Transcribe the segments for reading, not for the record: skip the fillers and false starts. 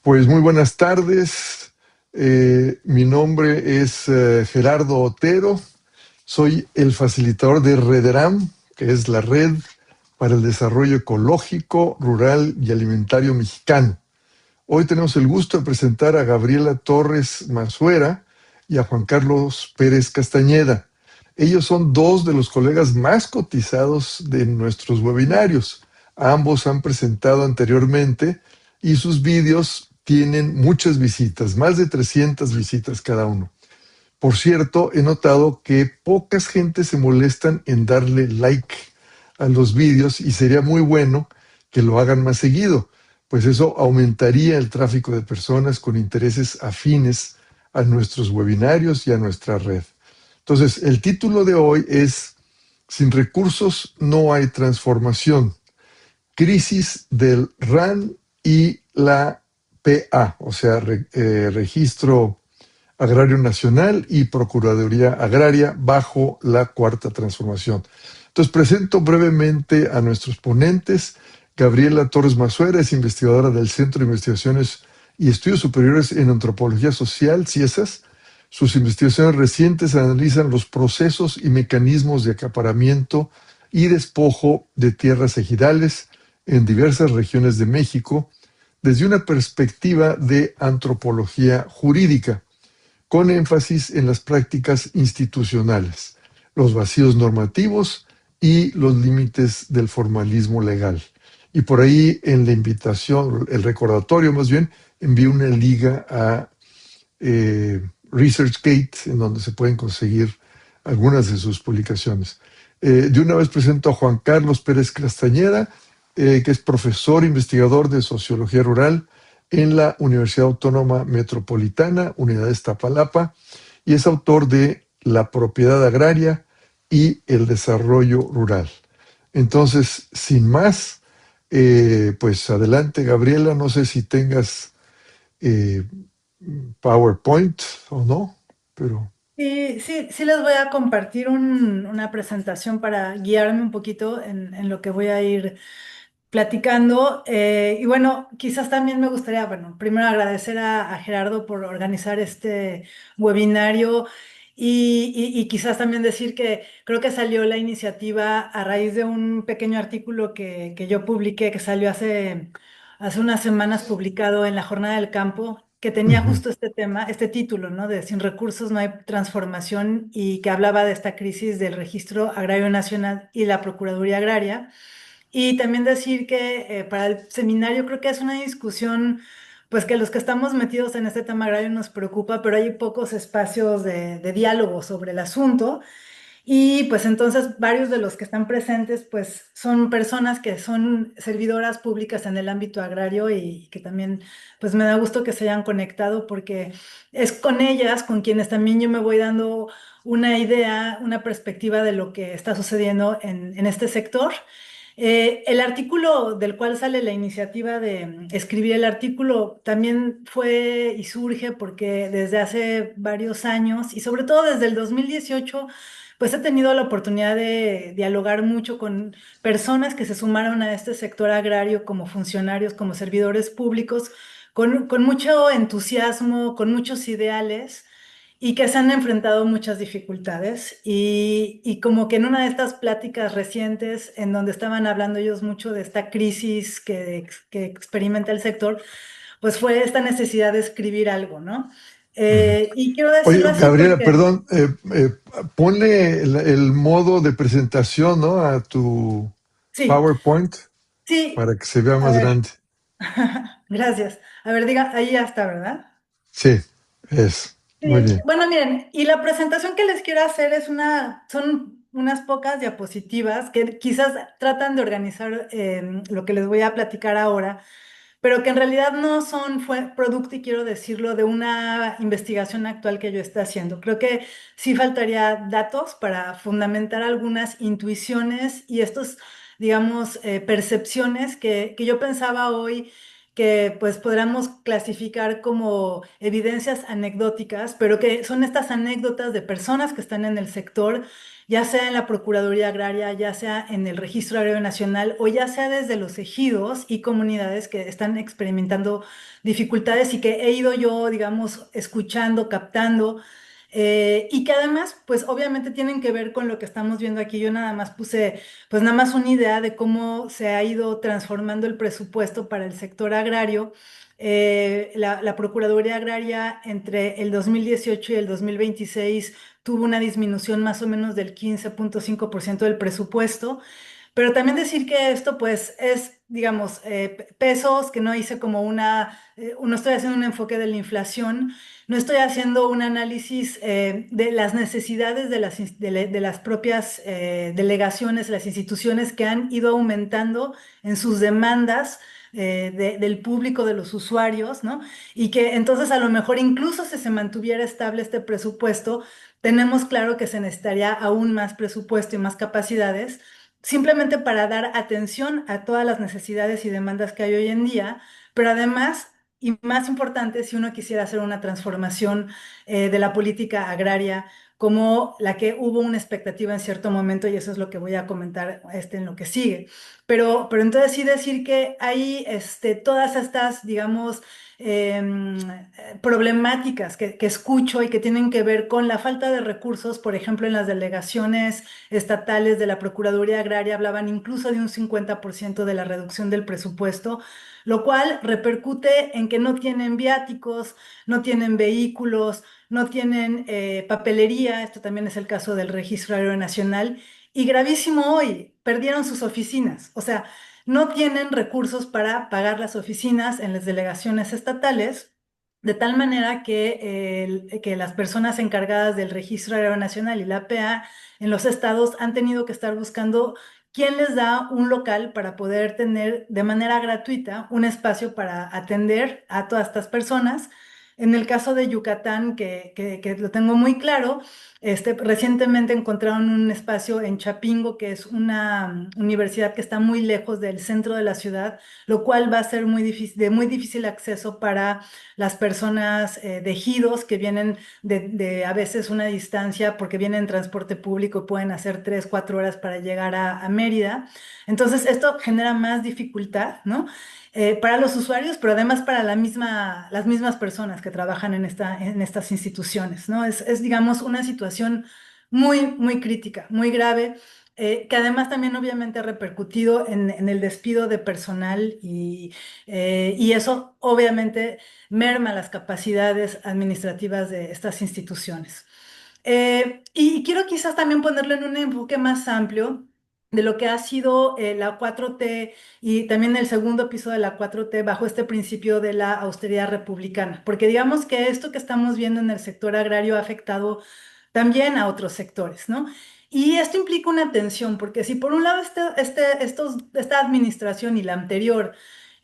Pues muy buenas tardes. Mi nombre es Gerardo Otero. Soy el facilitador de Rederam, que es la Red para el Desarrollo Ecológico, Rural y Alimentario Mexicano. Hoy tenemos el gusto de presentar a Gabriela Torres Mazuera y a Juan Carlos Pérez Castañeda. Ellos son dos de los colegas más cotizados de nuestros webinarios. Ambos han presentado anteriormente y sus vídeos tienen muchas visitas, más de 300 visitas cada uno. Por cierto, he notado que pocas gente se molestan en darle like a los vídeos y sería muy bueno que lo hagan más seguido, pues eso aumentaría el tráfico de personas con intereses afines a nuestros webinarios y a nuestra red. Entonces, el título de hoy es Sin recursos no hay transformación. Crisis del RAN y la PA, o sea, Registro Agrario Nacional y Procuraduría Agraria bajo la Cuarta Transformación. Entonces, presento brevemente a nuestros ponentes. Gabriela Torres Mazuera es investigadora del Centro de Investigaciones y Estudios Superiores en Antropología Social, CIESAS. Sus investigaciones recientes analizan los procesos y mecanismos de acaparamiento y despojo de tierras ejidales en diversas regiones de México desde una perspectiva de antropología jurídica, con énfasis en las prácticas institucionales, los vacíos normativos y los límites del formalismo legal. Y por ahí en la invitación, el recordatorio más bien, envío una liga a ResearchGate, en donde se pueden conseguir algunas de sus publicaciones. De una vez presento a Juan Carlos Pérez Castañeda, que es profesor investigador de Sociología Rural en la Universidad Autónoma Metropolitana, Unidad de Iztapalapa, y es autor de La propiedad agraria y el desarrollo rural. Entonces, sin más, pues adelante, Gabriela, no sé si tengas eh, PowerPoint o no, pero... Sí, les voy a compartir una presentación para guiarme un poquito en lo que voy a ir platicando. Y bueno, quizás también me gustaría, bueno, primero agradecer a Gerardo por organizar este webinario y quizás también decir que creo que salió la iniciativa a raíz de un pequeño artículo que yo publiqué, que salió hace unas semanas publicado en la Jornada del Campo, que tenía Ujú. justo este tema, este título, ¿no? De Sin recursos no hay transformación y que hablaba de esta crisis del Registro Agrario Nacional y la Procuraduría Agraria. Y también decir que para el seminario creo que es una discusión, pues que los que estamos metidos en este tema agrario nos preocupa, pero hay pocos espacios de diálogo sobre el asunto. Y pues entonces varios de los que están presentes pues son personas que son servidoras públicas en el ámbito agrario y que también pues me da gusto que se hayan conectado porque es con ellas con quienes también yo me voy dando una idea, una perspectiva de lo que está sucediendo en este sector. El artículo del cual sale la iniciativa de escribir el artículo también fue y surge porque desde hace varios años y sobre todo desde el 2018, pues he tenido la oportunidad de dialogar mucho con personas que se sumaron a este sector agrario como funcionarios, como servidores públicos, con mucho entusiasmo, con muchos ideales y que se han enfrentado muchas dificultades y como que en una de estas pláticas recientes en donde estaban hablando ellos mucho de esta crisis que experimenta el sector, pues fue esta necesidad de escribir algo, ¿no? Ujú. Y quiero Oye, decirlo así Gabriela, porque perdón, ponle el modo de presentación, ¿no? A tu sí, PowerPoint sí, para que se vea a más ver, grande. gracias. A ver, diga, ahí ya está, ¿verdad? Sí, es. Muy Sí, bien. bueno, miren, y la presentación que les quiero hacer son unas pocas diapositivas que quizás tratan de organizar lo que les voy a platicar ahora, pero que en realidad no fue producto, y quiero decirlo, de una investigación actual que yo esté haciendo. Creo que sí faltaría datos para fundamentar algunas intuiciones y estos, digamos, percepciones que yo pensaba hoy que pues podríamos clasificar como evidencias anecdóticas, pero que son estas anécdotas de personas que están en el sector, ya sea en la Procuraduría Agraria, ya sea en el Registro Agrario Nacional o ya sea desde los ejidos y comunidades que están experimentando dificultades y que he ido yo, digamos, escuchando, captando. Y que además, pues obviamente tienen que ver con lo que estamos viendo aquí. Yo nada más puse, pues nada más una idea de cómo se ha ido transformando el presupuesto para el sector agrario. La Procuraduría Agraria entre el 2018 y el 2026 tuvo una disminución más o menos del 15,5% del presupuesto. Pero también decir que esto pues es, digamos, pesos, que no hice como no estoy haciendo un enfoque de la inflación, no estoy haciendo un análisis de las necesidades de las propias delegaciones, las instituciones que han ido aumentando en sus demandas del público, de los usuarios, ¿no? Y que entonces a lo mejor incluso si se mantuviera estable este presupuesto, tenemos claro que se necesitaría aún más presupuesto y más capacidades simplemente para dar atención a todas las necesidades y demandas que hay hoy en día, pero además, y más importante, si uno quisiera hacer una transformación de la política agraria, como la que hubo una expectativa en cierto momento, y eso es lo que voy a comentar en lo que sigue. Pero entonces sí decir que hay todas estas, digamos, problemáticas que escucho y que tienen que ver con la falta de recursos, por ejemplo, en las delegaciones estatales de la Procuraduría Agraria hablaban incluso de un 50% de la reducción del presupuesto, lo cual repercute en que no tienen viáticos, no tienen vehículos, no tienen papelería, esto también es el caso del Registro Agrario Nacional, y gravísimo hoy, perdieron sus oficinas, o sea, no tienen recursos para pagar las oficinas en las delegaciones estatales. De tal manera que las personas encargadas del Registro Agrario Nacional y la APA en los estados han tenido que estar buscando quién les da un local para poder tener de manera gratuita un espacio para atender a todas estas personas. En el caso de Yucatán, que lo tengo muy claro, recientemente encontraron un espacio en Chapingo, que es una universidad que está muy lejos del centro de la ciudad, lo cual va a ser de muy difícil acceso para las personas de ejidos que vienen de a veces una distancia porque vienen en transporte público y pueden hacer 3, 4 horas para llegar a Mérida. Entonces, esto genera más dificultad, ¿no? Para los usuarios, pero además para las mismas personas que trabajan en estas instituciones, ¿no? Digamos, una situación muy, muy crítica, muy grave, que además también obviamente ha repercutido en el despido de personal y eso obviamente merma las capacidades administrativas de estas instituciones. Y quiero quizás también ponerlo en un enfoque más amplio de lo que ha sido la 4T y también el segundo piso de la 4T bajo este principio de la austeridad republicana, porque digamos que esto que estamos viendo en el sector agrario ha afectado también a otros sectores, ¿no? Y esto implica una tensión, porque si por un lado esta administración y la anterior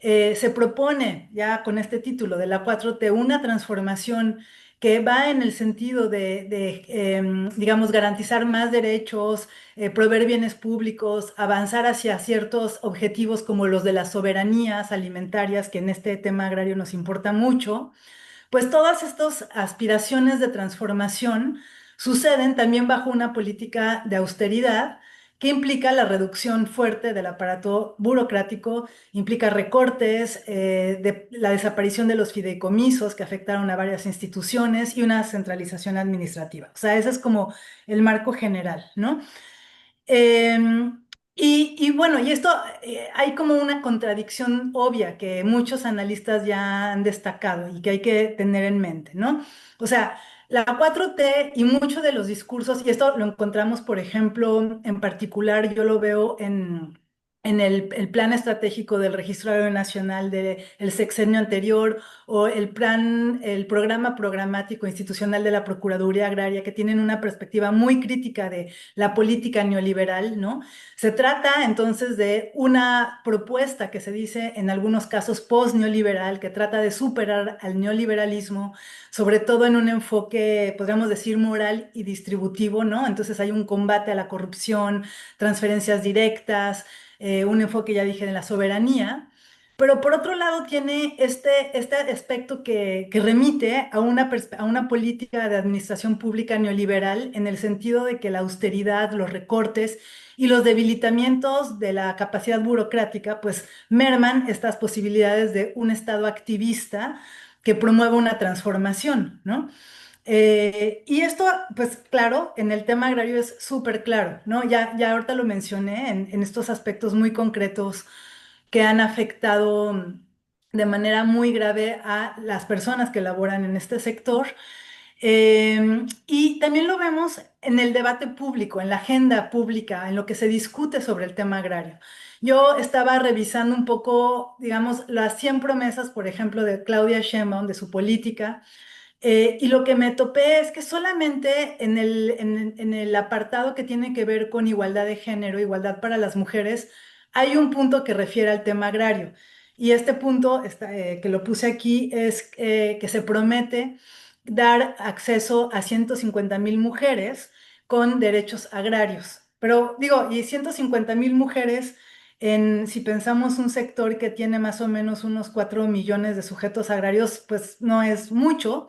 se propone ya con este título de la 4T una transformación que va en el sentido digamos, garantizar más derechos, proveer bienes públicos, avanzar hacia ciertos objetivos como los de las soberanías alimentarias, que en este tema agrario nos importa mucho, pues todas estas aspiraciones de transformación suceden también bajo una política de austeridad que implica la reducción fuerte del aparato burocrático, implica recortes, la desaparición de los fideicomisos que afectaron a varias instituciones y una centralización administrativa. O sea, ese es como el marco general, ¿no? Y bueno, y esto hay como una contradicción obvia que muchos analistas ya han destacado y que hay que tener en mente, ¿no? O sea, la 4T y muchos de los discursos, y esto lo encontramos, por ejemplo, en particular, yo lo veo en el plan estratégico del Registro Agrario Nacional del sexenio anterior o el programa programático institucional de la Procuraduría Agraria, que tienen una perspectiva muy crítica de la política neoliberal, ¿no? Se trata entonces de una propuesta que se dice en algunos casos post-neoliberal, que trata de superar al neoliberalismo, sobre todo en un enfoque, podríamos decir, moral y distributivo, ¿no? Entonces hay un combate a la corrupción, transferencias directas, un enfoque, ya dije, de la soberanía. pero por otro lado tiene este aspecto que remite a a una política de administración pública neoliberal en el sentido de que la austeridad, los recortes y los debilitamientos de la capacidad burocrática, pues merman estas posibilidades de un Estado activista que promueva una transformación, ¿no? Y esto, pues claro, en el tema agrario es súper claro, ¿no? Ya ahorita lo mencioné en estos aspectos muy concretos que han afectado de manera muy grave a las personas que laboran en este sector. Y también lo vemos en el debate público, en la agenda pública, en lo que se discute sobre el tema agrario. Yo estaba revisando un poco, digamos, las 100 promesas, por ejemplo, de Claudia Sheinbaum, de su política, y lo que me topé es que solamente en el apartado que tiene que ver con igualdad de género, igualdad para las mujeres, hay un punto que refiere al tema agrario. Y este punto que lo puse aquí es que se promete dar acceso a 150,000 mujeres con derechos agrarios. Pero digo, y 150,000 mujeres si pensamos un sector que tiene más o menos unos 4 millones de sujetos agrarios, pues no es mucho.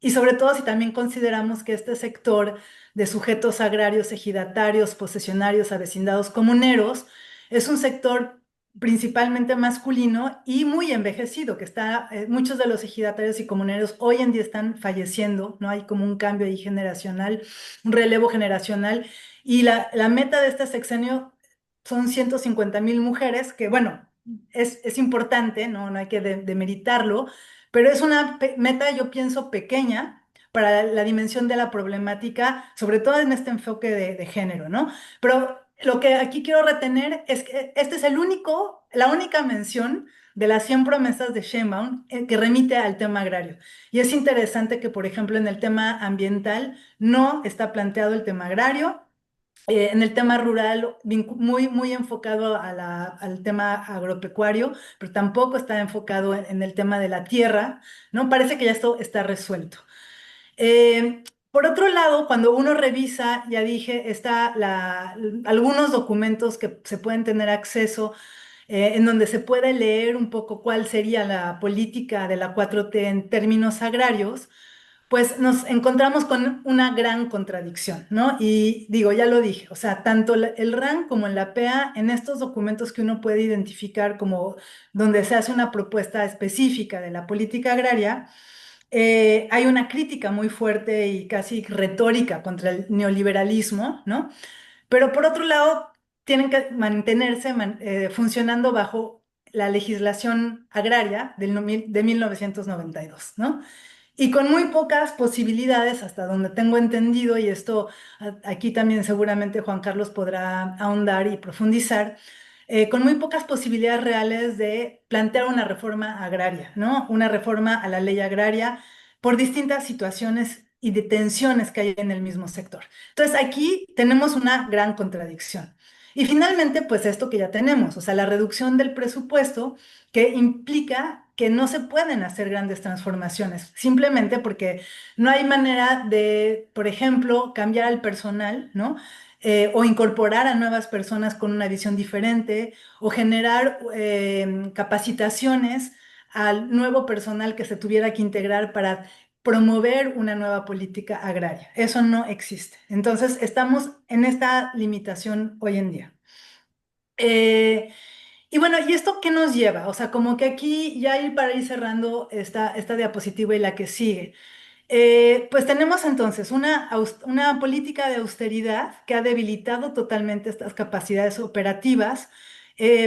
Y sobre todo si también consideramos que este sector de sujetos agrarios, ejidatarios, posesionarios, avecindados, comuneros, es un sector principalmente masculino y muy envejecido, muchos de los ejidatarios y comuneros hoy en día están falleciendo, ¿no? Hay como un cambio ahí generacional, un relevo generacional, y la meta de este sexenio son 150,000 mujeres, que bueno, es importante, ¿no? No hay que demeritarlo, pero es una meta, yo pienso, pequeña para la dimensión de la problemática, sobre todo en este enfoque de género, ¿no? Pero lo que aquí quiero retener es que este es la única mención de las 100 promesas de Sheinbaum que remite al tema agrario. Y es interesante que, por ejemplo, en el tema ambiental no está planteado el tema agrario, en el tema rural, muy enfocado al tema agropecuario, pero tampoco está enfocado en el tema de la tierra, ¿no? Parece que ya esto está resuelto. Por otro lado, cuando uno revisa, ya dije, algunos documentos que se pueden tener acceso, en donde se puede leer un poco cuál sería la política de la 4T en términos agrarios, pues nos encontramos con una gran contradicción, ¿no? Y digo, ya lo dije, o sea, tanto el RAN como en la PEA, en estos documentos que uno puede identificar como donde se hace una propuesta específica de la política agraria, hay una crítica muy fuerte y casi retórica contra el neoliberalismo, ¿no? Pero por otro lado, tienen que mantenerse funcionando bajo la legislación agraria de 1992, ¿no? Y con muy pocas posibilidades, hasta donde tengo entendido, y esto aquí también seguramente Juan Carlos podrá ahondar y profundizar, con muy pocas posibilidades reales de plantear una reforma agraria, ¿no? Una reforma a la ley agraria por distintas situaciones y de tensiones que hay en el mismo sector. Entonces aquí tenemos una gran contradicción. Y finalmente, pues esto que ya tenemos, o sea, la reducción del presupuesto que implica que no se pueden hacer grandes transformaciones, simplemente porque no hay manera de, por ejemplo, cambiar al personal, ¿no? O incorporar a nuevas personas con una visión diferente, o generar capacitaciones al nuevo personal que se tuviera que integrar para promover una nueva política agraria. Eso no existe. Entonces, estamos en esta limitación hoy en día. Eh, y bueno, ¿y esto qué nos lleva? O sea, como que aquí ya para ir cerrando esta diapositiva y la que sigue. Pues tenemos entonces una política de austeridad que ha debilitado totalmente estas capacidades operativas.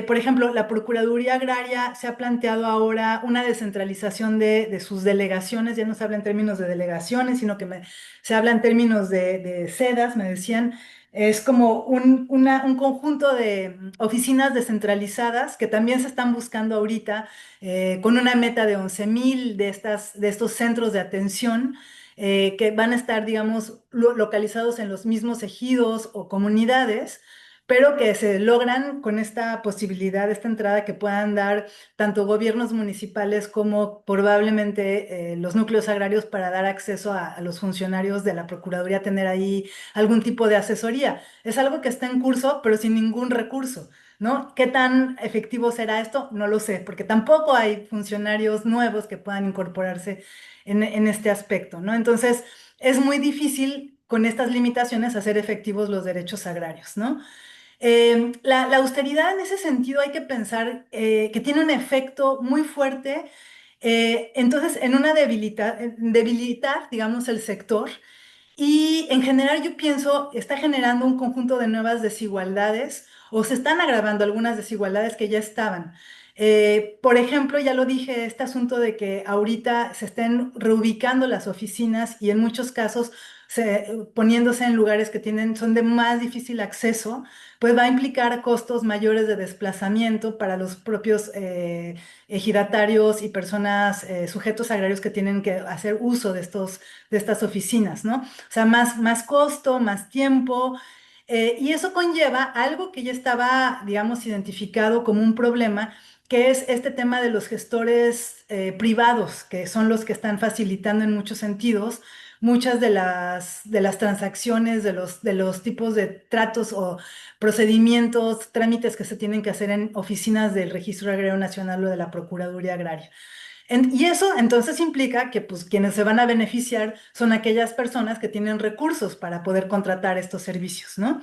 Por ejemplo, la Procuraduría Agraria se ha planteado ahora una descentralización de sus delegaciones, ya no se habla en términos de delegaciones, sino que se habla en términos de sedas, me decían. Es como un conjunto de oficinas descentralizadas que también se están buscando ahorita con una meta de 11,000 de estos centros de atención que van a estar, digamos, localizados en los mismos ejidos o comunidades, pero que se logran con esta posibilidad, esta entrada que puedan dar tanto gobiernos municipales como probablemente los núcleos agrarios para dar acceso a los funcionarios de la Procuraduría, tener ahí algún tipo de asesoría. Es algo que está en curso, pero sin ningún recurso, ¿no? ¿Qué tan efectivo será esto? No lo sé, porque tampoco hay funcionarios nuevos que puedan incorporarse en este aspecto, ¿no? Entonces, es muy difícil con estas limitaciones hacer efectivos los derechos agrarios, ¿no? La austeridad en ese sentido hay que pensar que tiene un efecto muy fuerte, entonces en una debilitar, digamos, el sector y en general yo pienso está generando un conjunto de nuevas desigualdades o se están agravando algunas desigualdades que ya estaban. Por ejemplo, ya lo dije, este asunto de que ahorita se estén reubicando las oficinas y en muchos casos poniéndose en lugares que son de más difícil acceso, pues va a implicar costos mayores de desplazamiento para los propios ejidatarios y personas, sujetos agrarios que tienen que hacer uso de estas oficinas, ¿no? O sea, más costo, más tiempo, y eso conlleva algo que ya estaba, digamos, identificado como un problema, que es este tema de los gestores privados, que son los que están facilitando en muchos sentidos muchas de las transacciones, de los tipos de tratos o procedimientos, trámites que se tienen que hacer en oficinas del Registro Agrario Nacional o de la Procuraduría Agraria. Y eso entonces implica que pues quienes se van a beneficiar son aquellas personas que tienen recursos para poder contratar estos servicios, ¿no?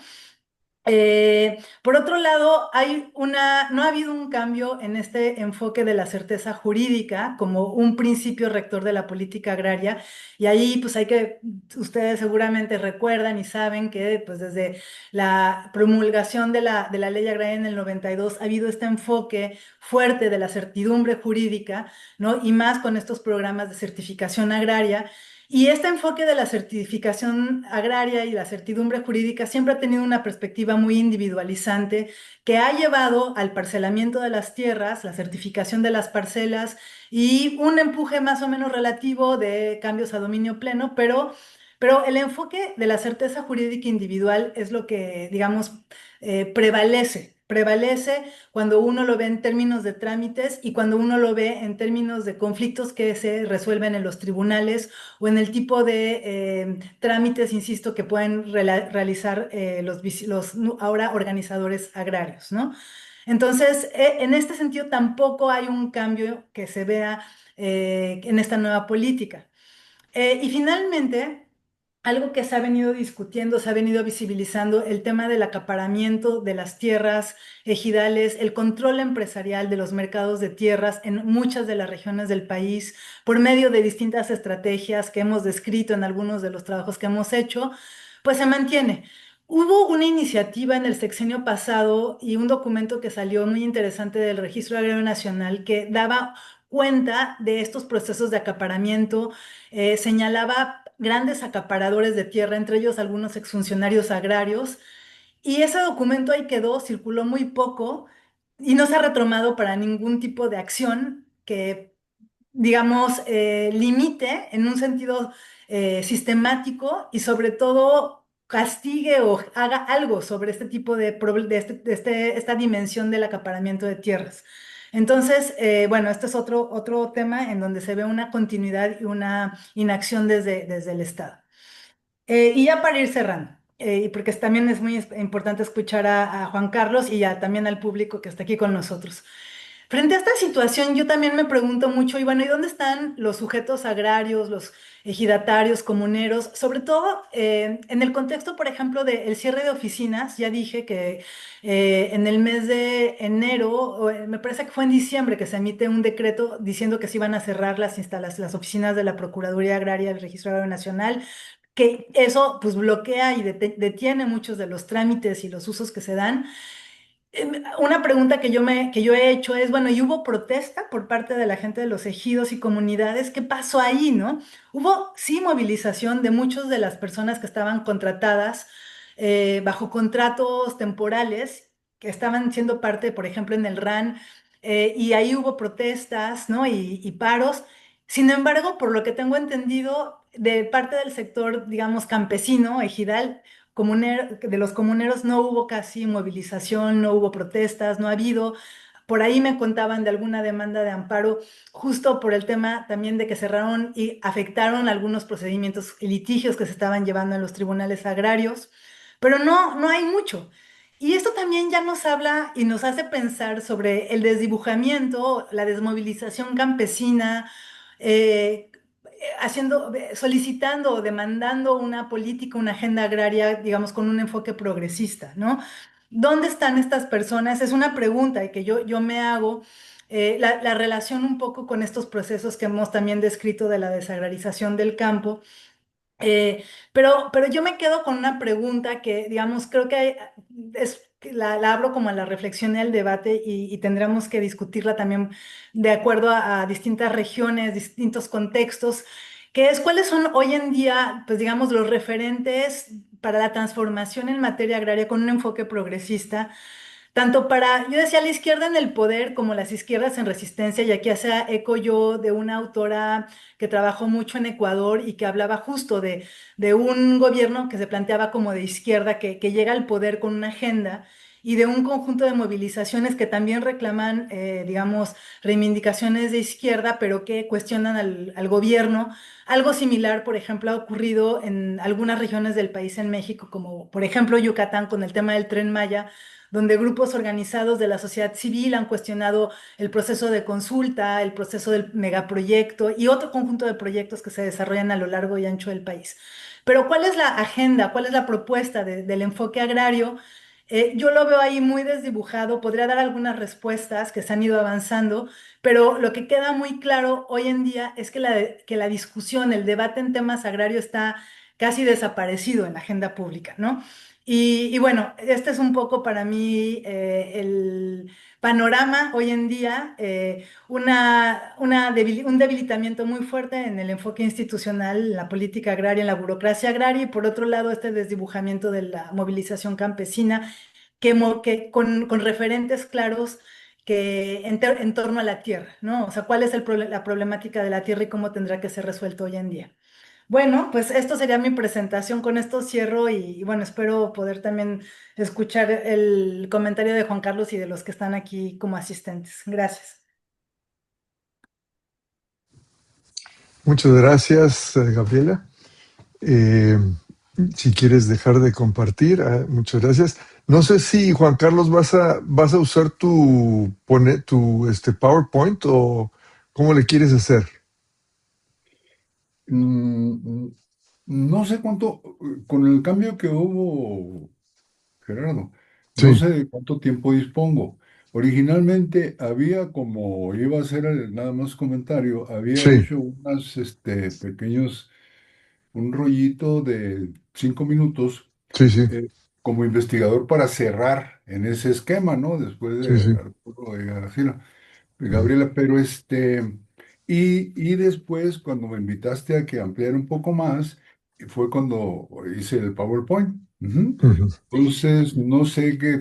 Por otro lado, no ha habido un cambio en este enfoque de la certeza jurídica como un principio rector de la política agraria. Y ahí, pues ustedes seguramente recuerdan y saben que pues desde la promulgación de la ley agraria en el 92 ha habido este enfoque fuerte de la certidumbre jurídica, ¿no? Y más con estos programas de certificación agraria. Y este enfoque de la certificación agraria y la certidumbre jurídica siempre ha tenido una perspectiva muy individualizante que ha llevado al parcelamiento de las tierras, la certificación de las parcelas y un empuje más o menos relativo de cambios a dominio pleno, pero el enfoque de la certeza jurídica individual es lo que, digamos, prevalece. Prevalece cuando uno lo ve en términos de trámites y cuando uno lo ve en términos de conflictos que se resuelven en los tribunales o en el tipo de trámites, insisto, que pueden realizar los ahora organizadores agrarios, ¿no? Entonces, en este sentido, tampoco hay un cambio que se vea en esta nueva política. Y finalmente, algo que se ha venido discutiendo, se ha venido visibilizando, el tema del acaparamiento de las tierras ejidales, el control empresarial de los mercados de tierras en muchas de las regiones del país, por medio de distintas estrategias que hemos descrito en algunos de los trabajos que hemos hecho, pues se mantiene. Hubo una iniciativa en el sexenio pasado y un documento que salió muy interesante del Registro Agrario Nacional que daba cuenta de estos procesos de acaparamiento, señalaba grandes acaparadores de tierra, entre ellos algunos exfuncionarios agrarios, y ese documento ahí quedó, circuló muy poco y no se ha retomado para ningún tipo de acción que, digamos, limite en un sentido sistemático y sobre todo castigue o haga algo sobre este tipo esta dimensión del acaparamiento de tierras. Entonces, bueno, este es otro tema en donde se ve una continuidad y una inacción desde el Estado. Y ya para ir cerrando, y porque también es muy importante escuchar a Juan Carlos y ya también al público que está aquí con nosotros. Frente a esta situación, yo también me pregunto mucho, y bueno, ¿y dónde están los sujetos agrarios, los ejidatarios, comuneros? Sobre todo en el contexto, por ejemplo, del cierre de oficinas, ya dije que en el mes de enero, me parece que fue en diciembre, que se emite un decreto diciendo que se iban a cerrar las oficinas de la Procuraduría Agraria del Registro Agrario Nacional, que eso pues bloquea y detiene muchos de los trámites y los usos que se dan. Una pregunta que yo he hecho es, bueno, ¿y hubo protesta por parte de la gente de los ejidos y comunidades? ¿Qué pasó ahí, no? Hubo, sí, movilización de muchas de las personas que estaban contratadas bajo contratos temporales, que estaban siendo parte, por ejemplo, en el RAN, y ahí hubo protestas, ¿no? Y paros. Sin embargo, por lo que tengo entendido, de parte del sector, digamos, campesino, ejidal, de los comuneros no hubo casi movilización, no hubo protestas, no ha habido. Por ahí me contaban de alguna demanda de amparo, justo por el tema también de que cerraron y afectaron algunos procedimientos y litigios que se estaban llevando en los tribunales agrarios, pero no hay mucho. Y esto también ya nos habla y nos hace pensar sobre el desdibujamiento, la desmovilización campesina, eh, solicitando o demandando una política, una agenda agraria, digamos, con un enfoque progresista, ¿no? ¿Dónde están estas personas? Es una pregunta y que yo me hago. La relación un poco con estos procesos que hemos también descrito de la desagrarización del campo. Eh, pero yo me quedo con una pregunta que, digamos, creo que la abro como a la reflexión y al debate y tendremos que discutirla también de acuerdo a distintas regiones, distintos contextos, que es cuáles son hoy en día, pues digamos, los referentes para la transformación en materia agraria con un enfoque progresista tanto para, yo decía, la izquierda en el poder como las izquierdas en resistencia, y aquí hace eco yo de una autora que trabajó mucho en Ecuador y que hablaba justo de un gobierno que se planteaba como de izquierda, que llega al poder con una agenda y de un conjunto de movilizaciones que también reclaman, digamos, reivindicaciones de izquierda, pero que cuestionan al gobierno. Algo similar, por ejemplo, ha ocurrido en algunas regiones del país en México, como por ejemplo Yucatán con el tema del Tren Maya, donde grupos organizados de la sociedad civil han cuestionado el proceso de consulta, el proceso del megaproyecto y otro conjunto de proyectos que se desarrollan a lo largo y ancho del país. Pero ¿cuál es la agenda? ¿Cuál es la propuesta del enfoque agrario? Yo lo veo ahí muy desdibujado, podría dar algunas respuestas que se han ido avanzando, pero lo que queda muy claro hoy en día es que la discusión, el debate en temas agrarios está casi desaparecido en la agenda pública, ¿no? Y bueno, este es un poco para mí el panorama hoy en día, un debilitamiento muy fuerte en el enfoque institucional, en la política agraria, en la burocracia agraria, y por otro lado este desdibujamiento de la movilización campesina, con referentes claros en torno a la tierra, ¿no? O sea, ¿cuál es la problemática de la tierra y cómo tendrá que ser resuelto hoy en día? Bueno, pues esto sería mi presentación. Con esto cierro y bueno, espero poder también escuchar el comentario de Juan Carlos y de los que están aquí como asistentes. Gracias. Muchas gracias, Gabriela. Eh, si quieres dejar de compartir, muchas gracias. No sé si, Juan Carlos, vas a usar tu PowerPoint o cómo le quieres hacer. Mm, no sé cuánto, con el cambio que hubo, Gerardo, no Sí, sé de cuánto tiempo dispongo. Originalmente había, como iba a hacer nada más comentario, había sí, hecho pequeños, un rollito de 5 minutos sí, sí, eh, como investigador para cerrar en ese esquema, ¿no? Después sí, de sí. Arturo y Graciela. Ujú, Gabriela, pero y después cuando me invitaste a que ampliara un poco más, fue cuando hice el PowerPoint. Ujú. ujú. Entonces, no sé qué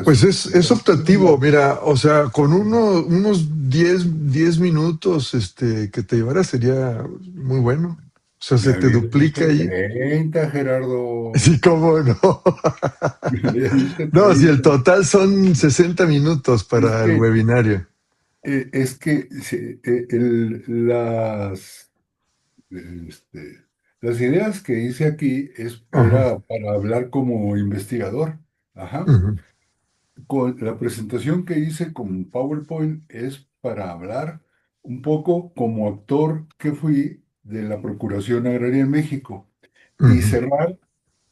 Pues prefieras. es optativo, mira, o sea, con unos 10 minutos que te llevara sería muy bueno. O sea, Me se te habías duplica dicho ahí. 30, Gerardo. Sí, cómo no. Me habías dicho No, si el 30. total son 60 minutos Es para el que, webinario. sí, este, las ideas que hice aquí Ajá. era para hablar como investigador. Ajá. Ujú, La presentación que hice con PowerPoint es para hablar un poco como actor que fui de la Procuración Agraria en México y ujú. cerrar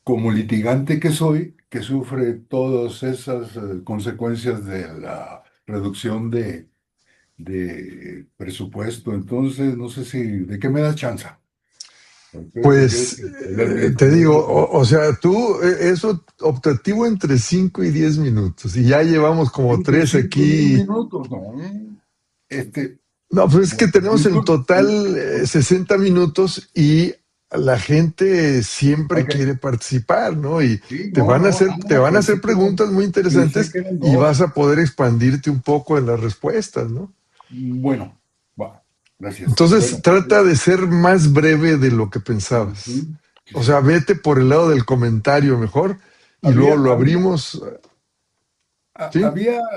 como litigante que soy, que sufre todas esas consecuencias de la reducción de presupuesto. Entonces, no sé si, ¿de qué me da chance? ¿Qué quieres Pues que leas mi te digo, documento? o sea, tú es optativo entre 5 y 10 minutos y ya llevamos como Entre 3 5 y 10 aquí. minutos, ¿no? Este, No, pues es que bueno, tenemos en total 60 minutos y la gente siempre ok. quiere participar, ¿no? Y Sí, no, no, te van a hacer preguntas muy pensé interesantes que eran y vas dos. a poder expandirte un poco en las respuestas, ¿no? Bueno, va, gracias. Entonces Bueno, trata de ser más breve de lo que pensabas. ujú. Sí, O sea, sí. vete por el lado del comentario mejor y luego Había, lo había, abrimos, ¿sí?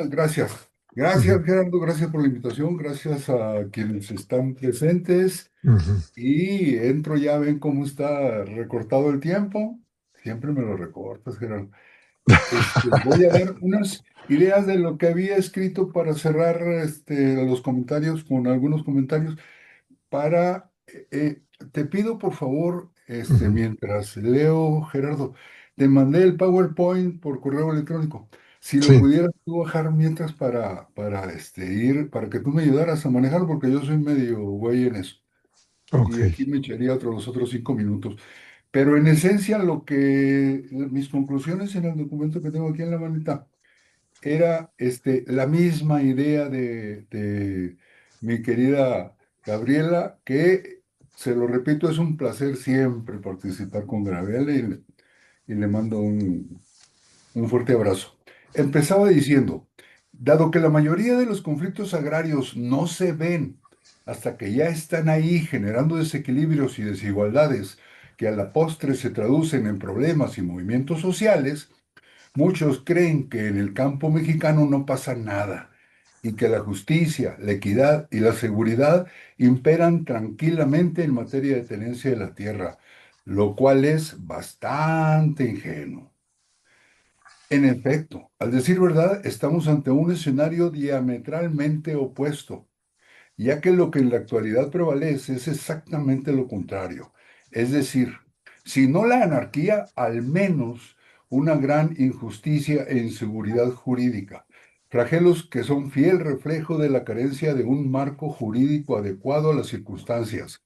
gracias. Ujú, Gracias, Gerardo, gracias por la invitación, gracias a quienes están presentes. ujú. Y entro, ya ven cómo está recortado el tiempo. Siempre me lo recortas, Gerardo. Voy a dar unas ideas de lo que había escrito para cerrar los comentarios con algunos comentarios. Para, te pido por favor, Ujú. mientras leo, Gerardo, te mandé el PowerPoint por correo electrónico. Si lo Sí, pudieras tú bajar mientras para que tú me ayudaras a manejarlo, porque yo soy medio güey en eso. ok. Y aquí me echaría los otros 5 minutos. Pero en esencia, mis conclusiones en el documento que tengo aquí en la manita era la misma idea de mi querida Gabriela, que se lo repito, es un placer siempre participar con Gabriela y le mando un fuerte abrazo. Empezaba diciendo, dado que la mayoría de los conflictos agrarios no se ven hasta que ya están ahí generando desequilibrios y desigualdades que a la postre se traducen en problemas y movimientos sociales, muchos creen que en el campo mexicano no pasa nada y que la justicia, la equidad y la seguridad imperan tranquilamente en materia de tenencia de la tierra, lo cual es bastante ingenuo. En efecto, al decir verdad, estamos ante un escenario diametralmente opuesto, ya que lo que en la actualidad prevalece es exactamente lo contrario. Es decir, si no la anarquía, al menos una gran injusticia e inseguridad jurídica, flagelos que son fiel reflejo de la carencia de un marco jurídico adecuado a las circunstancias,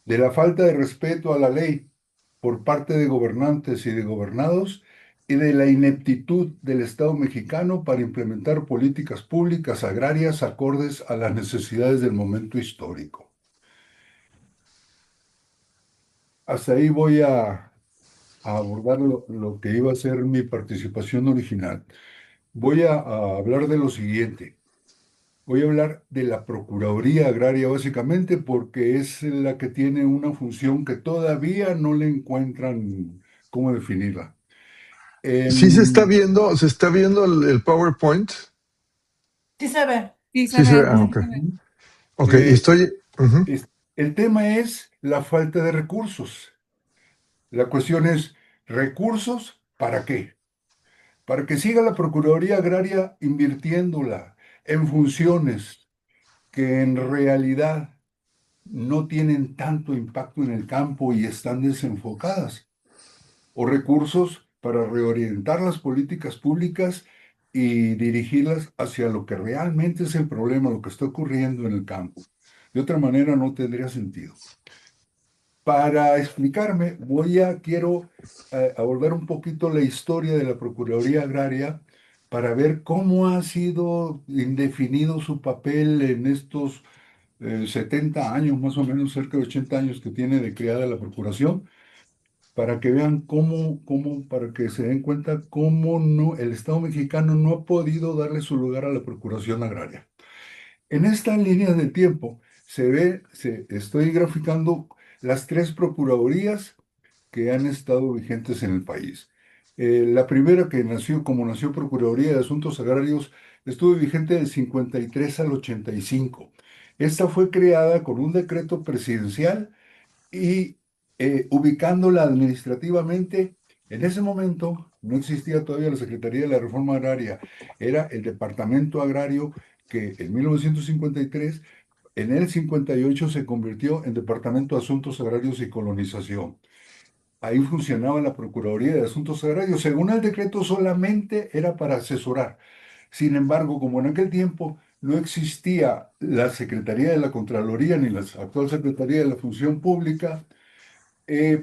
de la falta de respeto a la ley por parte de gobernantes y de gobernados, y de la ineptitud del Estado mexicano para implementar políticas públicas agrarias acordes a las necesidades del momento histórico. Hasta ahí voy a abordar lo que iba a ser mi participación original. Voy a hablar de lo siguiente. Voy a hablar de la Procuraduría Agraria básicamente porque es la que tiene una función que todavía no le encuentran cómo definirla. Sí Em, se está viendo el PowerPoint. Sí se ve. Sí, se Sí se ve, ve, ah, sí ok. se ve. Ok, y eh, estoy, ujú. el tema es la falta de recursos. La cuestión es, ¿recursos para qué? Para que siga la Procuraduría Agraria invirtiéndola en funciones que en realidad no tienen tanto impacto en el campo y están desenfocadas, o recursos para reorientar las políticas públicas y dirigirlas hacia lo que realmente es el problema, lo que está ocurriendo en el campo. De otra manera no tendría sentido. Para explicarme, quiero abordar un poquito la historia de la Procuraduría Agraria para ver cómo ha sido indefinido su papel en estos 70 años, más o menos cerca de 80 años que tiene de creada la Procuración, para que vean para que se den cuenta cómo no, el Estado mexicano no ha podido darle su lugar a la Procuración Agraria. En esta línea de tiempo estoy graficando las tres procuradurías que han estado vigentes en el país. La primera que nació, como nació Procuraduría de Asuntos Agrarios, estuvo vigente del 53 al 85. Esta fue creada con un decreto presidencial y ubicándola administrativamente, en ese momento no existía todavía la Secretaría de la Reforma Agraria, era el Departamento Agrario que en 1953, en el 58 se convirtió en Departamento de Asuntos Agrarios y Colonización. Ahí funcionaba la Procuraduría de Asuntos Agrarios. Según el decreto, solamente era para asesorar. Sin embargo, como en aquel tiempo no existía la Secretaría de la Contraloría ni la actual Secretaría de la Función Pública,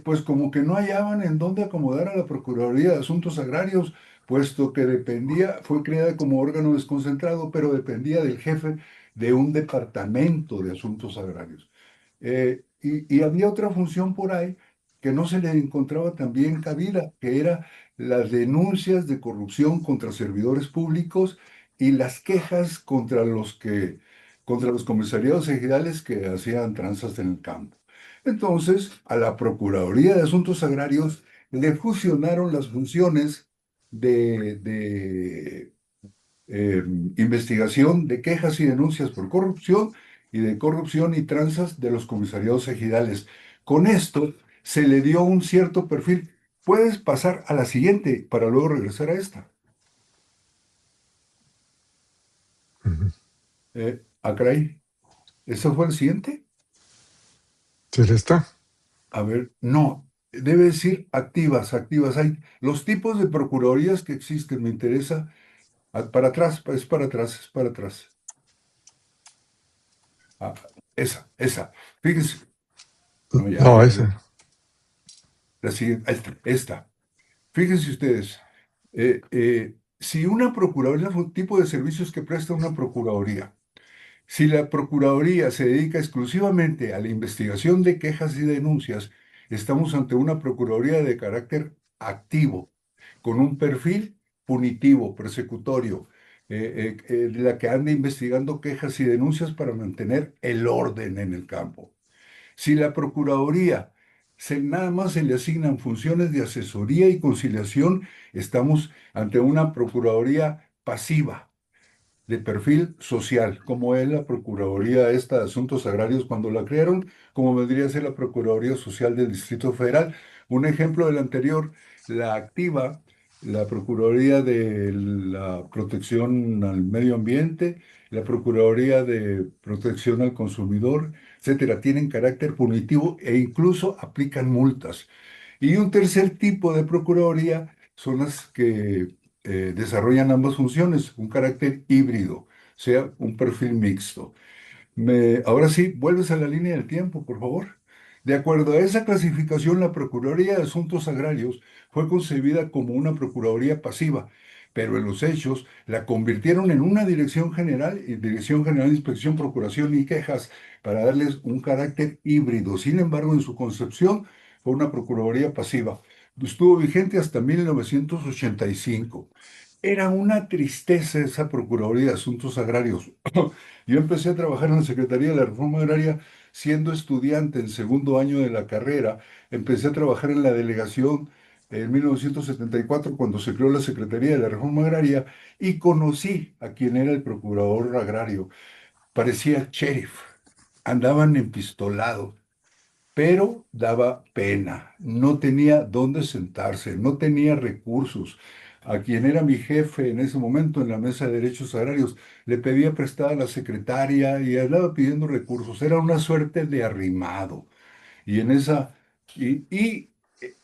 pues como que no hallaban en dónde acomodar a la Procuraduría de Asuntos Agrarios, puesto que fue creada como órgano desconcentrado, pero dependía del jefe de un departamento de asuntos agrarios. Y había otra función por ahí que no se le encontraba también cabida, que era las denuncias de corrupción contra servidores públicos y las quejas contra los comisariados ejidales que hacían tranzas en el campo. Entonces, a la Procuraduría de Asuntos Agrarios le fusionaron las funciones de investigación de quejas y denuncias por corrupción y de corrupción y tranzas de los comisariados ejidales. Con esto se le dio un cierto perfil. Puedes pasar a la siguiente para luego regresar a esta. Ujú. Caray, ¿esa fue el siguiente? ¿Sí está? A ver, no, debe decir activas, activas. Hay los tipos de procuradurías que existen, me interesa. Para atrás, es para atrás, es para atrás. Ah, esa. Fíjense. No, No, ya. esa. La siguiente, esta. Fíjense ustedes, si una procuraduría, el tipo de servicios que presta una procuraduría, si la procuraduría se dedica exclusivamente a la investigación de quejas y denuncias, estamos ante una procuraduría de carácter activo, con un perfil punitivo, persecutorio, de la que anda investigando quejas y denuncias para mantener el orden en el campo. Si la Procuraduría nada más se le asignan funciones de asesoría y conciliación, estamos ante una Procuraduría pasiva, de perfil social, como es la Procuraduría esta de Asuntos Agrarios cuando la crearon, como vendría a ser la Procuraduría Social del Distrito Federal. Un ejemplo del anterior, la activa, la Procuraduría de la Protección al Medio Ambiente, la Procuraduría de Protección al Consumidor, etcétera, tienen carácter punitivo e incluso aplican multas. Y un tercer tipo de Procuraduría son las que desarrollan ambas funciones, un carácter híbrido, o sea, un perfil mixto. Ahora sí, vuelves a la línea del tiempo, por favor. De acuerdo a esa clasificación, la Procuraduría de Asuntos Agrarios fue concebida como una Procuraduría pasiva, pero en los hechos la convirtieron en una Dirección General y Dirección General de Inspección, Procuración y Quejas para darles un carácter híbrido. Sin embargo, en su concepción fue una Procuraduría pasiva. Estuvo vigente hasta 1985. Era una tristeza esa Procuraduría de Asuntos Agrarios. Yo empecé a trabajar en la Secretaría de la Reforma Agraria siendo estudiante en segundo año de la carrera. Empecé a trabajar en la delegación en 1974 cuando se creó la Secretaría de la Reforma Agraria y conocí a quien era el procurador agrario. Parecía sheriff, andaban empistolados, pero daba pena, no tenía dónde sentarse, no tenía recursos. A quien era mi jefe en ese momento en la Mesa de Derechos Agrarios, le pedía prestada a la secretaria y andaba pidiendo recursos. Era una suerte de arrimado. Y en esa,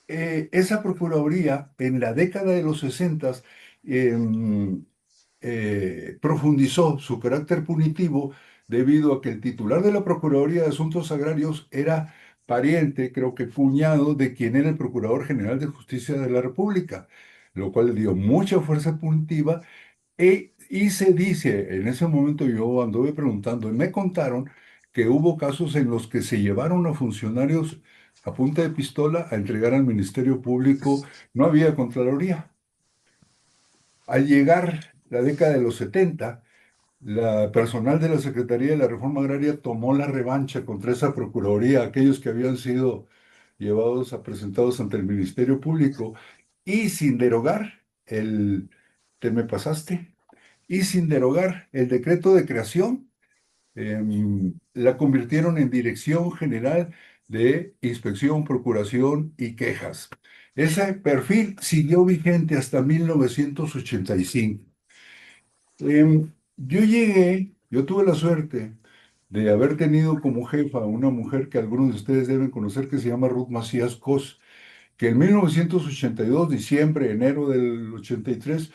esa Procuraduría, en la década de los 60, profundizó su carácter punitivo debido a que el titular de la Procuraduría de Asuntos Agrarios era pariente, creo que cuñado, de quien era el Procurador General de Justicia de la República, lo cual le dio mucha fuerza punitiva y se dice, en ese momento yo anduve preguntando y me contaron que hubo casos en los que se llevaron a funcionarios a punta de pistola a entregar al Ministerio Público, no había Contraloría. Al llegar la década de los 70, la personal de la Secretaría de la Reforma Agraria tomó la revancha contra esa Procuraduría, aquellos que habían sido llevados a presentados ante el Ministerio Público, y sin derogar el, ¿te me pasaste? Y sin derogar el decreto de creación, la convirtieron en Dirección General de Inspección, Procuración y Quejas. Ese perfil siguió vigente hasta 1985. Yo tuve la suerte de haber tenido como jefa a una mujer que algunos de ustedes deben conocer que se llama Ruth Macías Cos, que en 1982, diciembre, enero del 83,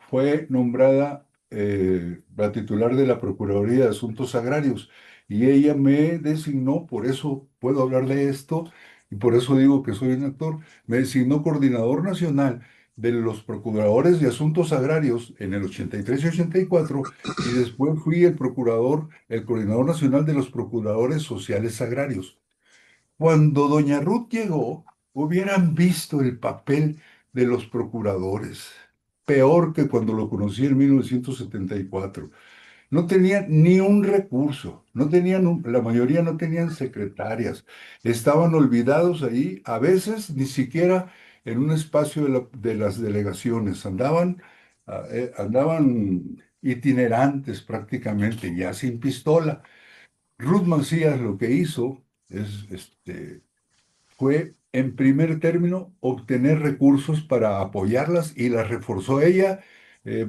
fue nombrada la titular de la Procuraduría de Asuntos Agrarios. Y ella me designó, por eso puedo hablar de esto y por eso digo que soy un actor, me designó coordinador nacional de los procuradores de asuntos agrarios en el 83 y 84 y después fui el procurador, el coordinador nacional de los procuradores sociales agrarios. Cuando doña Ruth llegó, hubieran visto el papel de los procuradores, peor que cuando lo conocí en 1974. No tenían ni un recurso, no tenían la mayoría no tenían secretarias, estaban olvidados ahí, a veces ni siquiera en un espacio de las delegaciones, andaban itinerantes prácticamente, ya sin pistola. Ruth Macías lo que hizo es, fue, en primer término, obtener recursos para apoyarlas y las reforzó ella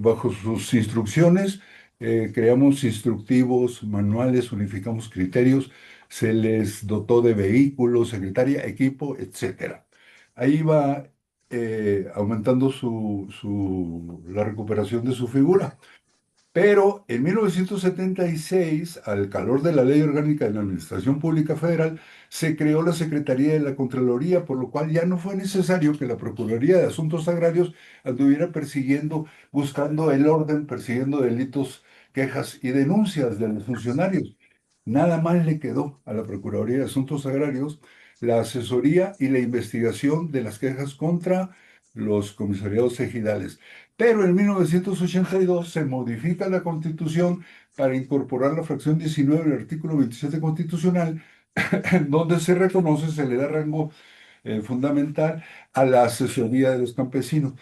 bajo sus instrucciones. Creamos instructivos, manuales, unificamos criterios, se les dotó de vehículos, secretaria, equipo, etcétera. Ahí va aumentando la recuperación de su figura. Pero en 1976, al calor de la Ley Orgánica de la Administración Pública Federal, se creó la Secretaría de la Contraloría, por lo cual ya no fue necesario que la Procuraduría de Asuntos Agrarios anduviera persiguiendo, buscando el orden, persiguiendo delitos, quejas y denuncias de los funcionarios. Nada más le quedó a la Procuraduría de Asuntos Agrarios la asesoría y la investigación de las quejas contra los comisariados ejidales. Pero en 1982 se modifica la Constitución para incorporar la fracción 19 del artículo 27 constitucional, en donde se reconoce, se le da rango fundamental a la asesoría de los campesinos.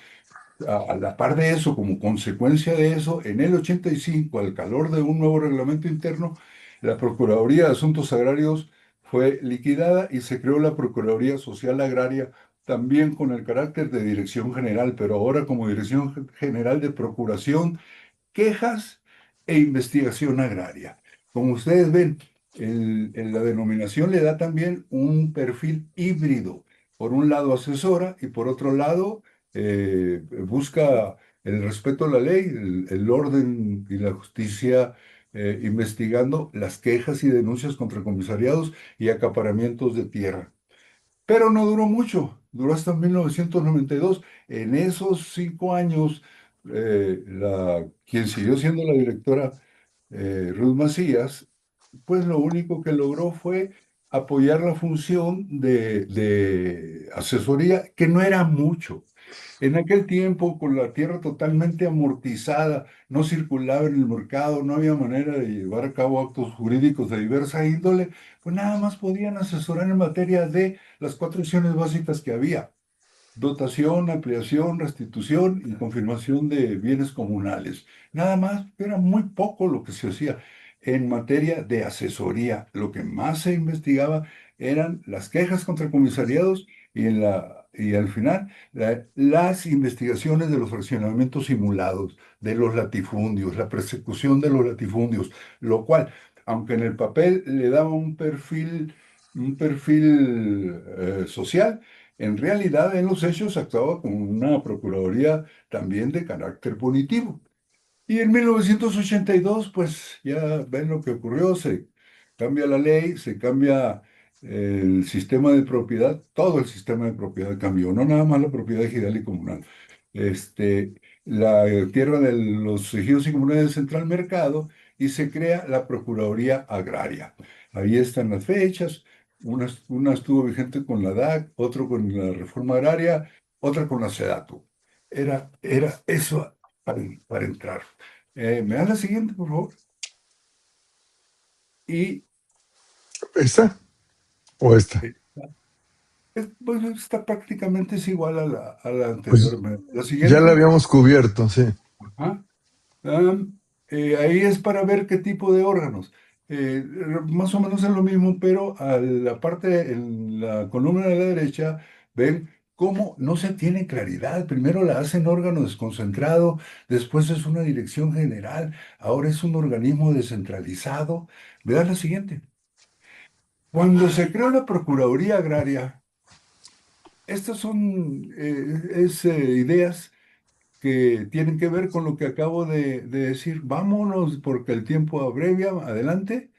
A la par de eso, como consecuencia de eso, en el 85, al calor de un nuevo reglamento interno, la Procuraduría de Asuntos Agrarios fue liquidada y se creó la Procuraduría Social Agraria, también con el carácter de dirección general, pero ahora como Dirección General de Procuración, Quejas e Investigación Agraria. Como ustedes ven, la denominación le da también un perfil híbrido. Por un lado asesora y por otro lado busca el respeto a la ley, el orden y la justicia, investigando las quejas y denuncias contra comisariados y acaparamientos de tierra. Pero no duró mucho, duró hasta 1992. En esos 5 años, quien siguió siendo la directora, Ruth Macías, pues lo único que logró fue apoyar la función de asesoría, que no era mucho. En aquel tiempo, con la tierra totalmente amortizada, no circulaba en el mercado, no había manera de llevar a cabo actos jurídicos de diversa índole, pues nada más podían asesorar en materia de las cuatro acciones básicas que había: dotación, ampliación, restitución y confirmación de bienes comunales. Nada más, era muy poco lo que se hacía en materia de asesoría. Lo que más se investigaba eran las quejas contra comisariados y al final las investigaciones de los fraccionamientos simulados, de los latifundios, la persecución de los latifundios, lo cual, aunque en el papel le daba un perfil social, en realidad, en los hechos actuaba como una procuraduría también de carácter punitivo. Y en 1982, pues ya ven lo que ocurrió, se cambia la ley, se cambia el sistema de propiedad, todo el sistema de propiedad cambió, no nada más la propiedad ejidal y comunal. Este, la tierra de los ejidos y comunidades entra al mercado y se crea la Procuraduría Agraria. Ahí están las fechas, una estuvo vigente con la DAC, otro con la reforma agraria, otra con la SEDATU. Era eso para entrar. ¿Me das la siguiente, por favor? Y ¿Esta o esta? eh, pues, esta prácticamente es igual a la Pues anterior. La ya la siguiente. habíamos cubierto, sí. Ajá. Ahí es para ver qué tipo de órganos. Más o menos es lo mismo, pero a la parte, en la columna de la derecha, ven cómo no se tiene claridad. Primero la hacen órgano desconcentrado, después es una dirección general, ahora es un organismo descentralizado. Vean la siguiente. Cuando se creó la Procuraduría Agraria, estas son ideas que tienen que ver con lo que acabo de decir. Vámonos porque el tiempo abrevia. Adelante.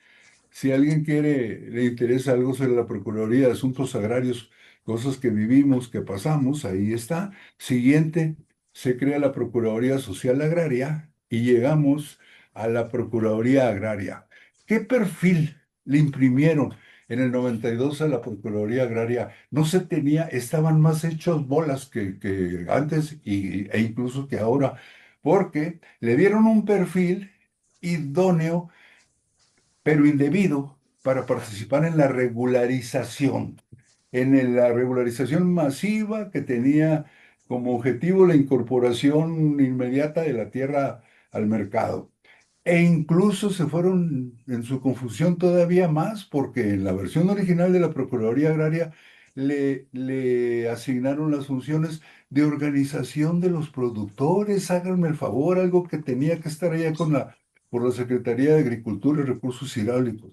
Si alguien quiere, le interesa algo sobre la Procuraduría de Asuntos Agrarios, cosas que vivimos, que pasamos, ahí está. Siguiente, se crea la Procuraduría Social Agraria y llegamos a la Procuraduría Agraria. ¿Qué perfil le imprimieron en el 92 a la Procuraduría Agraria? No se tenía, estaban más hechos bolas que antes e incluso que ahora, porque le dieron un perfil idóneo, pero indebido para participar en la regularización, la regularización masiva que tenía como objetivo la incorporación inmediata de la tierra al mercado. E incluso se fueron en su confusión todavía más porque en la versión original de la Procuraduría Agraria le asignaron las funciones de organización de los productores. Háganme el favor, algo que tenía que estar allá por la Secretaría de Agricultura y Recursos Hidráulicos.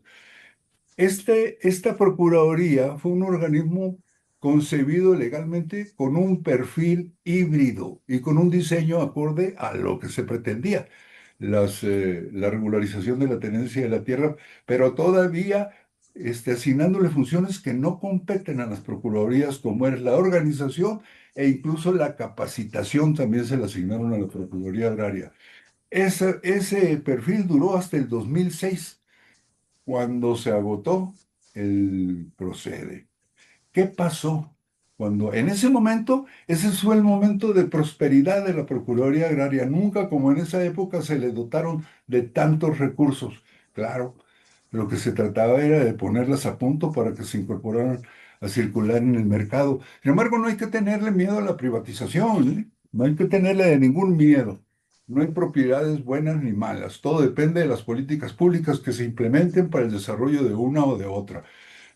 Esta Procuraduría fue un organismo concebido legalmente con un perfil híbrido y con un diseño acorde a lo que se pretendía, la regularización de la tenencia de la tierra, pero todavía asignándole funciones que no competen a las Procuradurías, como es la organización e incluso la capacitación también se le asignaron a la Procuraduría Agraria. Ese perfil duró hasta el 2006 cuando se agotó el procede. ¿Qué pasó? Cuando en ese momento, ese fue el momento de prosperidad de la Procuraduría Agraria. Nunca como en esa época se le dotaron de tantos recursos. Claro, lo que se trataba era de ponerlas a punto para que se incorporaran a circular en el mercado. Sin embargo, no hay que tenerle miedo a la privatización, ¿eh? No hay que tenerle de ningún miedo. No hay propiedades buenas ni malas. Todo depende de las políticas públicas que se implementen para el desarrollo de una o de otra.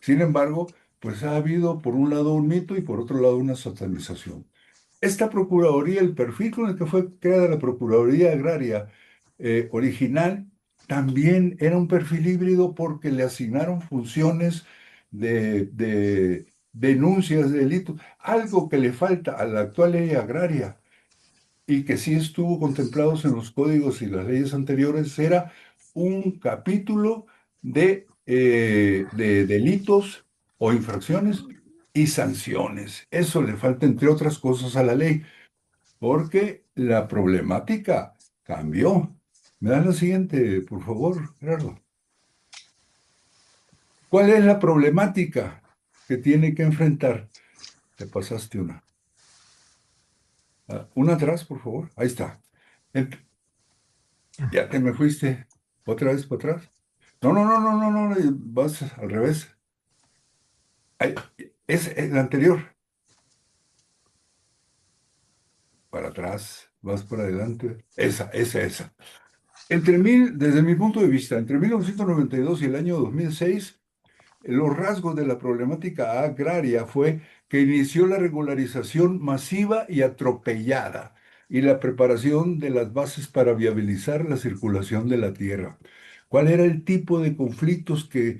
Sin embargo, pues ha habido por un lado un mito y por otro lado una satanización. Esta Procuraduría, el perfil con el que fue creada la Procuraduría Agraria original, también era un perfil híbrido porque le asignaron funciones de denuncias de delitos, algo que le falta a la actual ley agraria y que sí estuvo contemplados en los códigos y las leyes anteriores, era un capítulo de delitos o infracciones y sanciones. Eso le falta, entre otras cosas, a la ley, porque la problemática cambió. ¿Me das la siguiente, por favor, Gerardo? ¿Cuál es la problemática que tiene que enfrentar? Te pasaste una. Una atrás, por favor. Ahí está. Ent- Ya te me fuiste. ¿Otra vez para atrás? No, no, no, no, no, no, vas al revés. Ahí, es el anterior. Para atrás, vas para adelante. Esa. Desde mi punto de vista, entre 1992 y el año 2006, los rasgos de la problemática agraria fue que inició la regularización masiva y atropellada y la preparación de las bases para viabilizar la circulación de la tierra. ¿Cuál era el tipo de conflictos que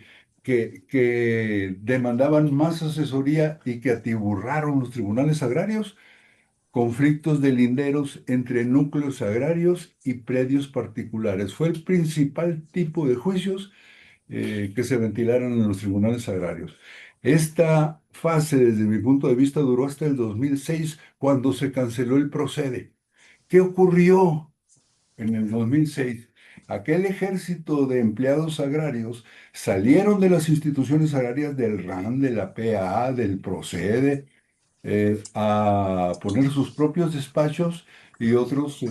demandaban más asesoría y que atiburraron los tribunales agrarios? Conflictos de linderos entre núcleos agrarios y predios particulares. Fue el principal tipo de juicios que se ventilaron en los tribunales agrarios. Esta fase, desde mi punto de vista, duró hasta el 2006, cuando se canceló el procede. ¿Qué ocurrió en el 2006? Aquel ejército de empleados agrarios salieron de las instituciones agrarias del RAN, de la PA, del procede, a poner sus propios despachos y otros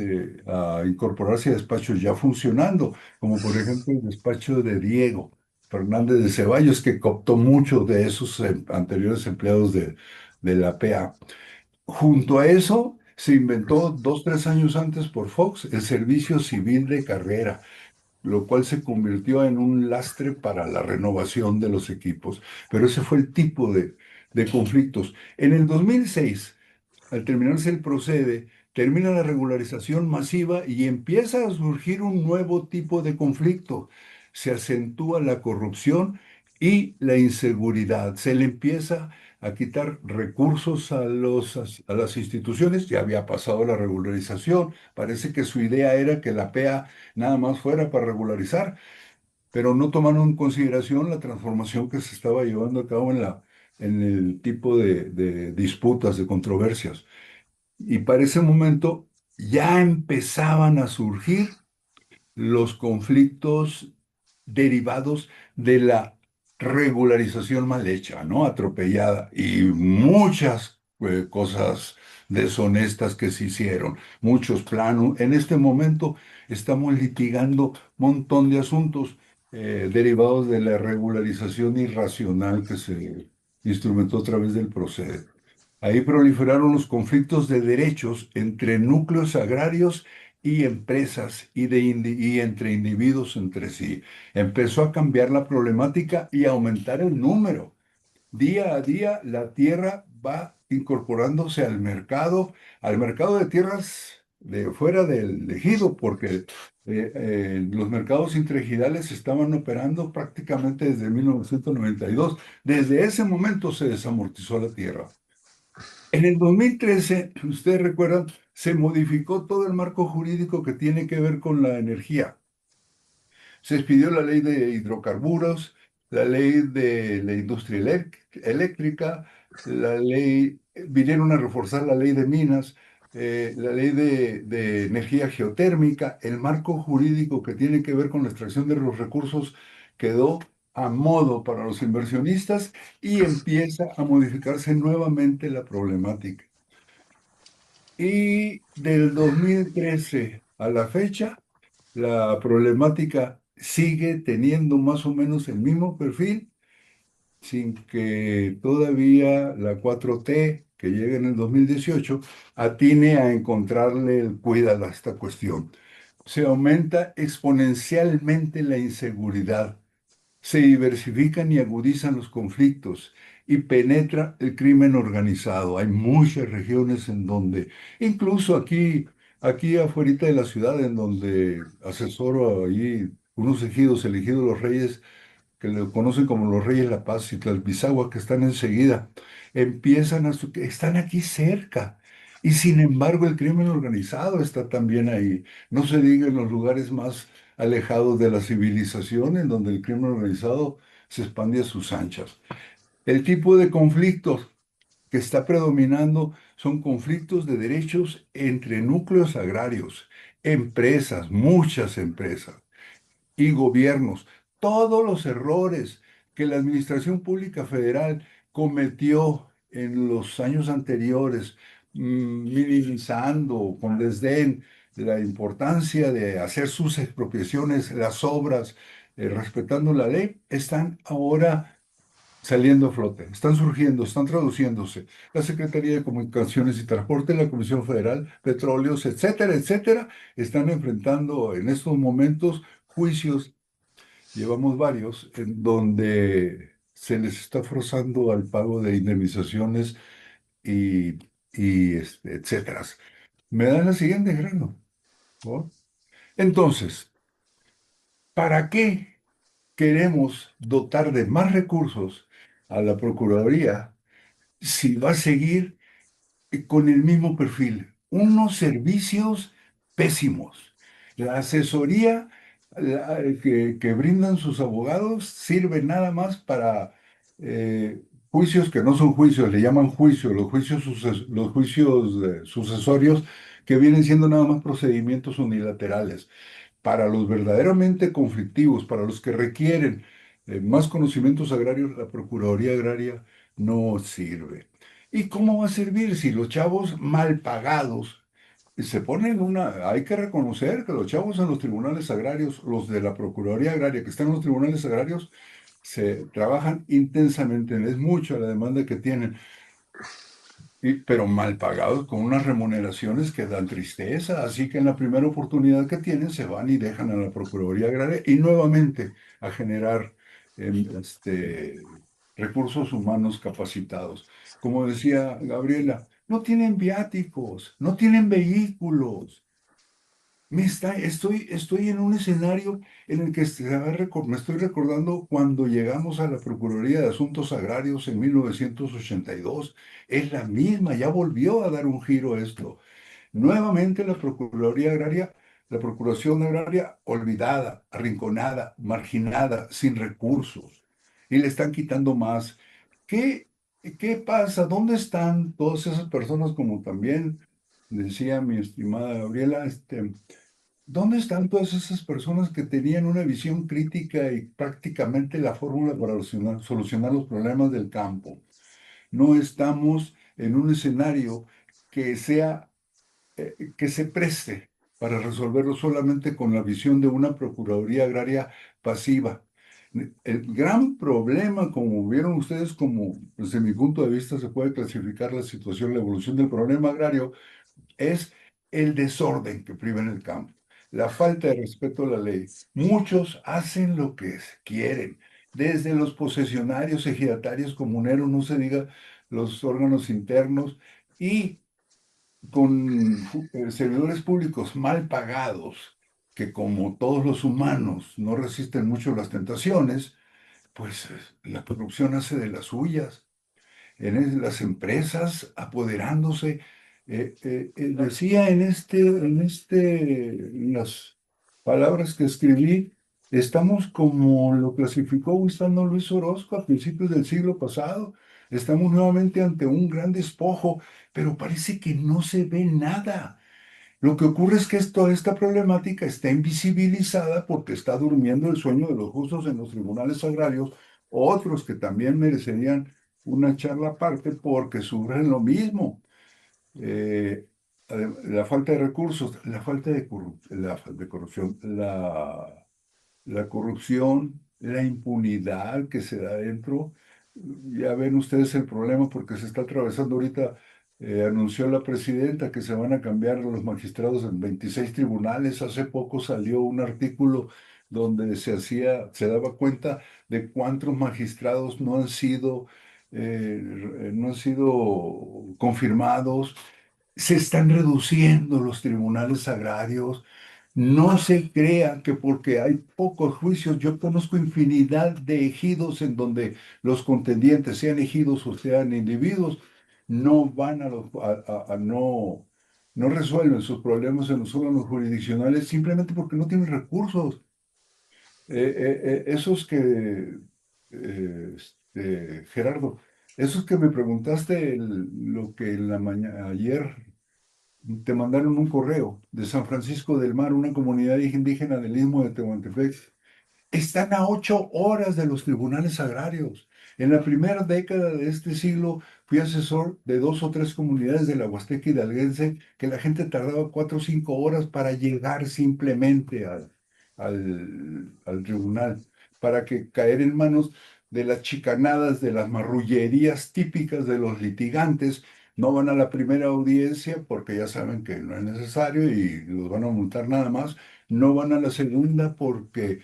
a incorporarse a despachos ya funcionando, como por ejemplo el despacho de Diego Fernández de Ceballos, que cooptó mucho de esos anteriores empleados de la PA. Junto a eso, se inventó 2, 3 años antes por Fox el Servicio Civil de Carrera, lo cual se convirtió en un lastre para la renovación de los equipos. Pero ese fue el tipo de conflictos. En el 2006, al terminarse el procede, termina la regularización masiva y empieza a surgir un nuevo tipo de conflicto. Se acentúa la corrupción y la inseguridad. Se le empieza a quitar recursos a las instituciones. Ya había pasado la regularización. Parece que su idea era que la PEA nada más fuera para regularizar, pero no tomaron en consideración la transformación que se estaba llevando a cabo en el tipo de disputas, de controversias. Y para ese momento ya empezaban a surgir los conflictos derivados de la regularización mal hecha, ¿no? Atropellada y muchas cosas deshonestas que se hicieron, muchos planos. En este momento estamos litigando un montón de asuntos derivados de la regularización irracional que se instrumentó a través del proceder. Ahí proliferaron los conflictos de derechos entre núcleos agrarios y empresas y entre individuos entre sí. Empezó a cambiar la problemática y a aumentar el número. Día a día la tierra va incorporándose al mercado de tierras de fuera del ejido, porque los mercados intraejidales estaban operando prácticamente desde 1992. Desde ese momento se desamortizó la tierra. En el 2013, ustedes recuerdan, se modificó todo el marco jurídico que tiene que ver con la energía. Se expidió la ley de hidrocarburos, la ley de la industria eléctrica, vinieron a reforzar la ley de minas, la ley de energía geotérmica. El marco jurídico que tiene que ver con la extracción de los recursos quedó a modo para los inversionistas y empieza a modificarse nuevamente la problemática. Y del 2013 a la fecha, la problemática sigue teniendo más o menos el mismo perfil, sin que todavía la 4T, que llega en el 2018, atine a encontrarle el cuidado a esta cuestión. Se aumenta exponencialmente la inseguridad, se diversifican y agudizan los conflictos y penetra el crimen organizado. Hay muchas regiones en donde, incluso aquí afuera de la ciudad, en donde asesoro allí unos ejidos, el ejido de los Reyes, que lo conocen como los Reyes La Paz y Tlalpizagua, que están enseguida, están aquí cerca. Y sin embargo, el crimen organizado está también ahí. No se diga en los lugares más alejados de la civilización, en donde el crimen organizado se expande a sus anchas. El tipo de conflictos que está predominando son conflictos de derechos entre núcleos agrarios, empresas, muchas empresas y gobiernos. Todos los errores que la Administración Pública Federal cometió en los años anteriores, minimizando con desdén la importancia de hacer sus expropiaciones, las obras, respetando la ley, están ahora saliendo a flote, están surgiendo, están traduciéndose. La Secretaría de Comunicaciones y Transporte, la Comisión Federal, Petróleos, etcétera, etcétera, están enfrentando en estos momentos juicios. Llevamos varios en donde se les está forzando al pago de indemnizaciones y, etcétera. Me dan la siguiente grano, ¿no? Entonces, ¿para qué queremos dotar de más recursos a la Procuraduría si va a seguir con el mismo perfil? Unos servicios pésimos. La asesoría que brindan sus abogados sirve nada más para juicios que no son juicios, le llaman juicios, los juicios sucesorios, que vienen siendo nada más procedimientos unilaterales. Para los verdaderamente conflictivos, para los que requieren más conocimientos agrarios, la Procuraduría Agraria no sirve. ¿Y cómo va a servir si los chavos mal pagados se ponen hay que reconocer que los chavos en los tribunales agrarios, los de la Procuraduría Agraria que están en los tribunales agrarios, se trabajan intensamente, es mucha la demanda que tienen, pero mal pagados con unas remuneraciones que dan tristeza, así que en la primera oportunidad que tienen se van y dejan a la Procuraduría Agraria y nuevamente a generar recursos humanos capacitados. Como decía Gabriela, no tienen viáticos, no tienen vehículos. Estoy en un escenario en el que me estoy recordando cuando llegamos a la Procuraduría de Asuntos Agrarios en 1982. Es la misma, ya volvió a dar un giro esto. Nuevamente la Procuraduría Agraria, la Procuración Agraria olvidada, arrinconada, marginada, sin recursos. Y le están quitando más. ¿Qué, qué pasa? ¿Dónde están todas esas personas, como también decía mi estimada Gabriela, ¿dónde están todas esas personas que tenían una visión crítica y prácticamente la fórmula para solucionar los problemas del campo? No estamos en un escenario que sea, que se preste para resolverlo solamente con la visión de una Procuraduría Agraria pasiva. El gran problema, como vieron ustedes, como desde mi punto de vista se puede clasificar la situación, la evolución del problema agrario, es el desorden que priva en el campo, la falta de respeto a la ley. Muchos hacen lo que quieren, desde los posesionarios, ejidatarios, comuneros, no se diga los órganos internos, y con servidores públicos mal pagados, que como todos los humanos no resisten mucho las tentaciones, pues la corrupción hace de las suyas las empresas apoderándose. Decía en las palabras que escribí, estamos como lo clasificó Gustavo Luis Orozco a principios del siglo pasado. Estamos nuevamente ante un gran despojo, pero parece que no se ve nada. Lo que ocurre es que esta problemática está invisibilizada porque está durmiendo el sueño de los justos en los tribunales agrarios, otros que también merecerían una charla aparte porque sufren lo mismo. Eh, la falta de recursos, la falta de, de corrupción, la corrupción, la impunidad que se da dentro. Ya ven ustedes el problema porque se está atravesando ahorita, anunció la presidenta que se van a cambiar los magistrados en 26 tribunales. Hace poco salió un artículo donde se daba cuenta de cuántos magistrados no han sido confirmados. Se están reduciendo los tribunales agrarios. No se crea que porque hay pocos juicios, yo conozco infinidad de ejidos en donde los contendientes, sean ejidos o sean individuos, no van no resuelven sus problemas en los órganos jurisdiccionales simplemente porque no tienen recursos. Esos que, Gerardo, esos que me preguntaste, lo que en la mañana, ayer te mandaron un correo de San Francisco del Mar, una comunidad indígena del Istmo de Tehuantepec. Están a 8 horas de los tribunales agrarios. En la primera década de este siglo fui asesor de 2 o 3 comunidades de la Huasteca hidalguense que la gente tardaba 4 o 5 horas para llegar simplemente al tribunal, para que caer en manos de las chicanadas, de las marrullerías típicas de los litigantes. No van a la primera audiencia porque ya saben que no es necesario y los van a multar nada más. No van a la segunda porque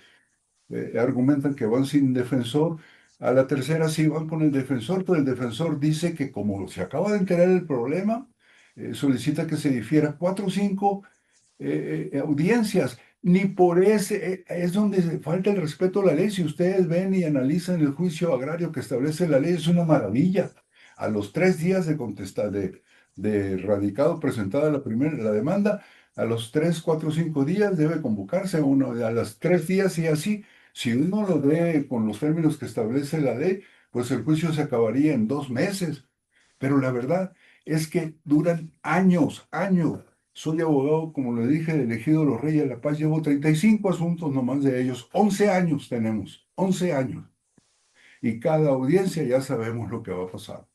argumentan que van sin defensor. A la tercera sí van con el defensor, pero el defensor dice que como se acaba de enterar del problema, solicita que se difiera 4 o 5 audiencias. Ni por ese es donde falta el respeto a la ley. Si ustedes ven y analizan el juicio agrario que establece la ley, es una maravilla. A los 3 días de contestar, de radicado presentada la demanda, a los 3, 4, 5 días debe convocarse uno, a los 3 días y así. Si uno lo ve con los términos que establece la ley, pues el juicio se acabaría en 2 meses. Pero la verdad es que duran años, años. Soy abogado, como le dije, del Ejido Los Reyes de la Paz. Llevo 35 asuntos nomás de ellos. 11 años tenemos, 11 años. Y cada audiencia ya sabemos lo que va a pasar.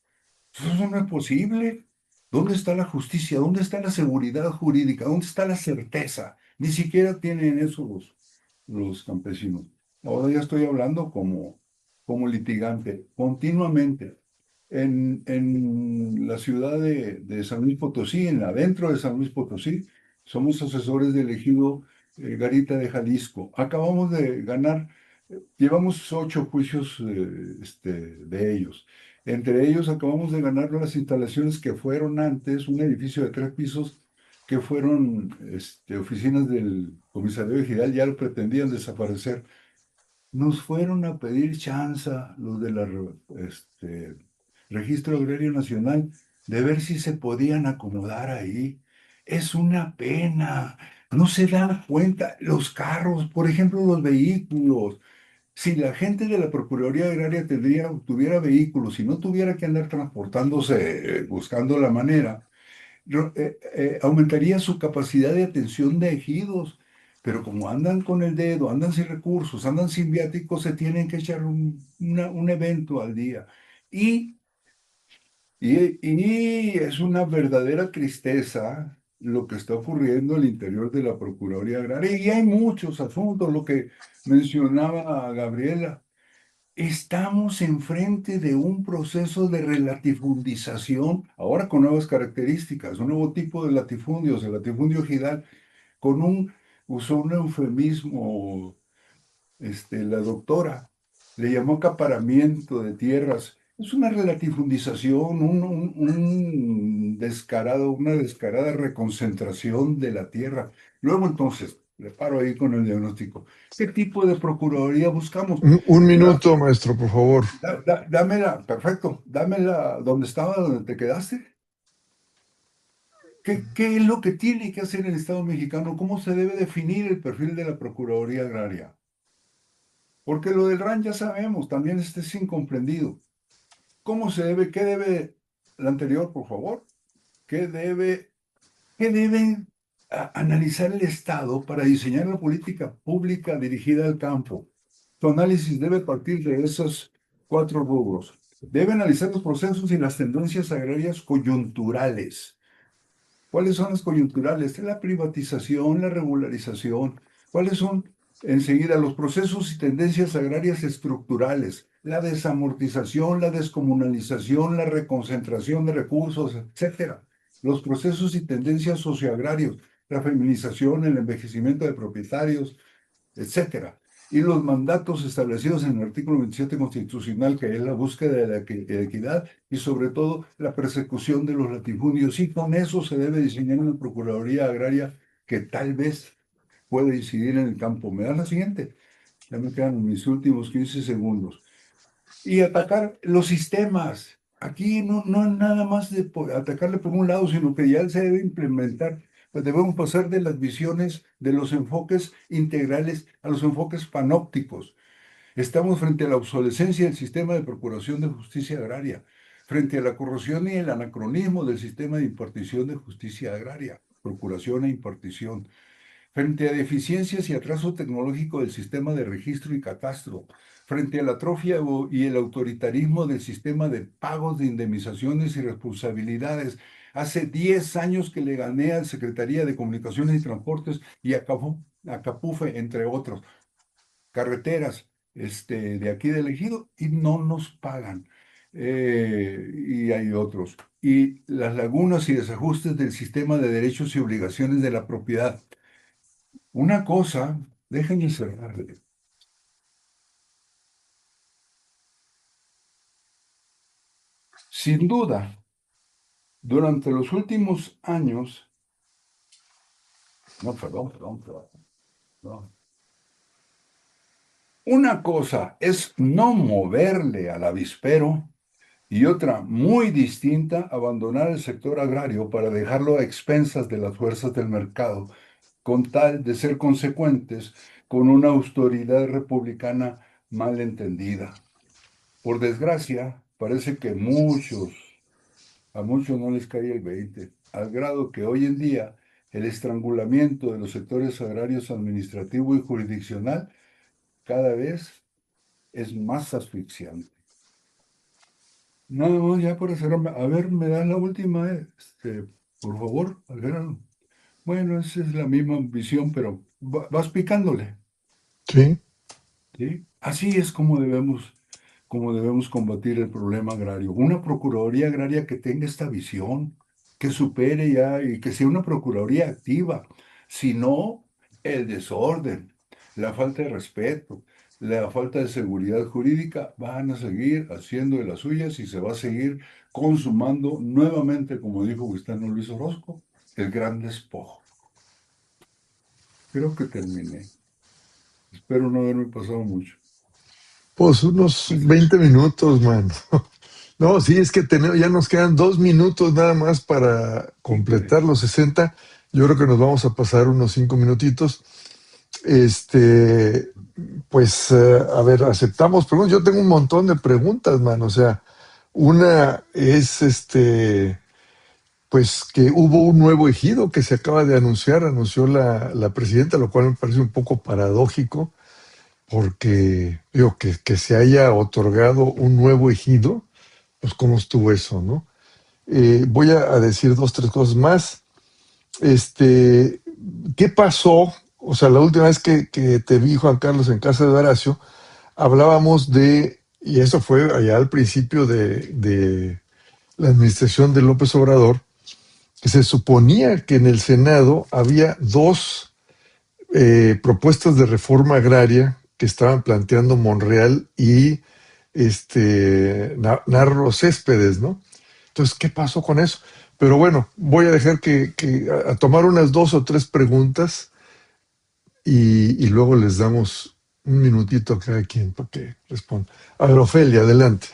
Eso no es posible. ¿Dónde está la justicia? ¿Dónde está la seguridad jurídica? ¿Dónde está la certeza? Ni siquiera tienen eso los campesinos. Ahora ya estoy hablando como litigante, continuamente. En la ciudad de San Luis Potosí, adentro de San Luis Potosí, somos asesores del ejido Garita de Jalisco. Acabamos de ganar, llevamos 8 juicios de ellos. Entre ellos acabamos de ganar las instalaciones que fueron antes, un edificio de 3 pisos que fueron oficinas del comisario ejidal, ya lo pretendían desaparecer. Nos fueron a pedir chanza los de Registro Agrario Nacional de ver si se podían acomodar ahí. Es una pena. No se dan cuenta. Los carros, por ejemplo, los vehículos. Si la gente de la Procuraduría Agraria tuviera vehículos y no tuviera que andar transportándose, buscando la manera, aumentaría su capacidad de atención de ejidos, pero como andan con el dedo, andan sin recursos, andan sin viáticos, se tienen que echar un evento al día. Y Y es una verdadera tristeza lo que está ocurriendo al interior de la Procuraduría Agraria. Y hay muchos asuntos, lo que mencionaba Gabriela. Estamos enfrente de un proceso de relatifundización, ahora con nuevas características, un nuevo tipo de latifundios, el latifundio ejidal, con usó un eufemismo, la doctora, le llamó acaparamiento de tierras. Es una relatifundización, una descarada reconcentración de la tierra. Luego entonces, le paro ahí con el diagnóstico. ¿Qué tipo de procuraduría buscamos? Un minuto, maestro, por favor. Dámela, perfecto, dámela donde estaba, donde te quedaste. ¿Qué es lo que tiene que hacer el Estado mexicano? ¿Cómo se debe definir el perfil de la Procuraduría Agraria? Porque lo del RAN ya sabemos, también este es incomprendido. ¿Cómo se debe, qué debe, la anterior, por favor? ¿Qué debe, qué debe analizar el Estado para diseñar la política pública dirigida al campo? Su análisis debe partir de esos cuatro rubros. Debe analizar los procesos y las tendencias agrarias coyunturales. ¿Cuáles son las coyunturales? La privatización, la regularización. ¿Cuáles son enseguida los procesos y tendencias agrarias estructurales? La desamortización, la descomunalización, la reconcentración de recursos, etcétera. Los procesos y tendencias socioagrarios, la feminización, el envejecimiento de propietarios, etcétera. Y los mandatos establecidos en el artículo 27 constitucional, que es la búsqueda de la equidad y sobre todo la persecución de los latifundios. Y con eso se debe diseñar una Procuraduría Agraria que tal vez pueda incidir en el campo. ¿Me das la siguiente? Ya me quedan mis últimos 15 segundos. Y atacar los sistemas. Aquí no es nada más de atacarle por un lado, sino que ya se debe implementar. Pues debemos pasar de las visiones, de los enfoques integrales a los enfoques panópticos. Estamos frente a la obsolescencia del sistema de procuración de justicia agraria, frente a la corrosión y el anacronismo del sistema de impartición de justicia agraria, procuración e impartición, frente a deficiencias y atraso tecnológico del sistema de registro y catastro, frente a la atrofia y el autoritarismo del sistema de pagos de indemnizaciones y responsabilidades. Hace 10 años que le gané a la Secretaría de Comunicaciones y Transportes y a Capufe, entre otros, carreteras de aquí del Ejido, y no nos pagan. Y hay otros. Y las lagunas y desajustes del sistema de derechos y obligaciones de la propiedad. Una cosa, déjenme cerrarle. Sin duda, durante los últimos años, no, perdón, no. Una cosa es no moverle al avispero y otra muy distinta, abandonar el sector agrario para dejarlo a expensas de las fuerzas del mercado, con tal de ser consecuentes con una autoridad republicana mal entendida. Por desgracia, parece que a muchos no les cae el 20, al grado que hoy en día el estrangulamiento de los sectores agrarios administrativo y jurisdiccional cada vez es más asfixiante. Nada más ya para cerrarme, a ver, me dan la última, por favor, a ver, bueno, esa es la misma visión, pero vas picándole, Sí. ¿sí? Así es como debemos combatir el problema agrario. Una Procuraduría Agraria que tenga esta visión, que supere ya y que sea una Procuraduría activa. Si no, el desorden, la falta de respeto, la falta de seguridad jurídica van a seguir haciendo de las suyas y se va a seguir consumando nuevamente, como dijo Gustavo Luis Orozco, el gran despojo. Creo que terminé. Espero no haberme pasado mucho. Pues unos 20 minutos, mano. No, sí, es que ya nos quedan 2 minutos nada más para Híjole. completar los 60. Yo creo que nos vamos a pasar unos 5 minutitos. Este, pues, a ver, aceptamos preguntas. Yo tengo un montón de preguntas, mano. O sea, una es, pues, que hubo un nuevo ejido que se acaba de anunciar, anunció la presidenta, lo cual me parece un poco paradójico, porque, digo, que se haya otorgado un nuevo ejido, pues, ¿cómo estuvo eso, no? Voy a decir dos, tres cosas más. Este, ¿Qué pasó? O sea, la última vez que te vi, Juan Carlos, en casa de Horacio, hablábamos de, y eso fue allá al principio de la administración de López Obrador, que se suponía que en el Senado había dos propuestas de reforma agraria que estaban planteando Monreal y Narro Céspedes, ¿no? Entonces, ¿qué pasó con eso? Pero bueno, voy a dejar a tomar unas dos o tres preguntas y luego les damos un minutito a cada quien para que responda. A ver, Ofelia, adelante.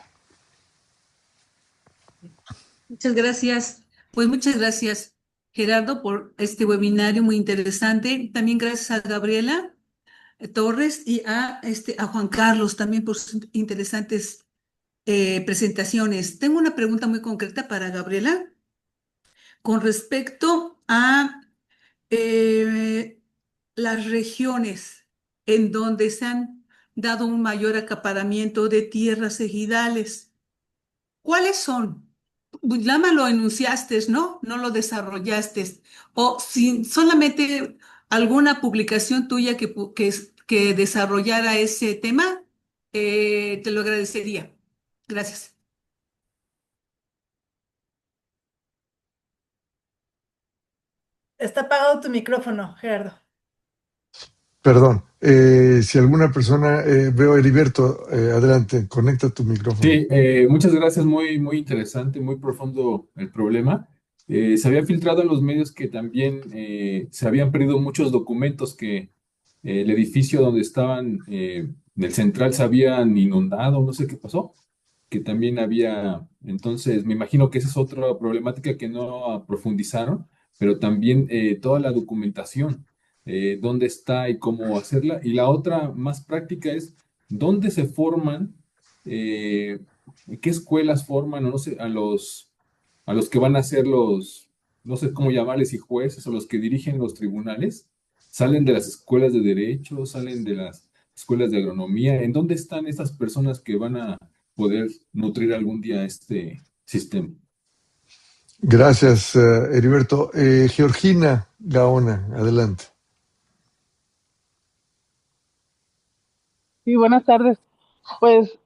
Muchas gracias. Pues muchas gracias, Gerardo, por este webinario muy interesante. También gracias a Gabriela Torres y a Juan Carlos también por sus interesantes presentaciones. Tengo una pregunta muy concreta para Gabriela con respecto a eh, las regiones en donde se han dado un mayor acaparamiento de tierras ejidales. ¿Cuáles son? Ya me lo enunciaste, ¿no? No lo desarrollaste. O si solamente alguna publicación tuya que desarrollara ese tema, te lo agradecería. Gracias. Está apagado tu micrófono, Gerardo. Perdón, si alguna persona, veo Heriberto, adelante, conecta tu micrófono. Sí, muchas gracias, muy interesante, muy profundo el problema. Se había filtrado en los medios que también se habían perdido muchos documentos que el edificio donde estaban en el central se habían inundado, no sé qué pasó, que también había, entonces me imagino que esa es otra problemática que no profundizaron, pero también toda la documentación, dónde está y cómo hacerla. Y la otra más práctica es dónde se forman, eh, qué escuelas forman, o no sé, a los que van a ser los, no sé cómo llamarles, y jueces o los que dirigen los tribunales, salen de las escuelas de derecho, salen de las escuelas de agronomía. ¿En dónde están estas personas que van a poder nutrir algún día este sistema? Gracias, Heriberto. Georgina Gaona, adelante. Sí, buenas tardes. Pues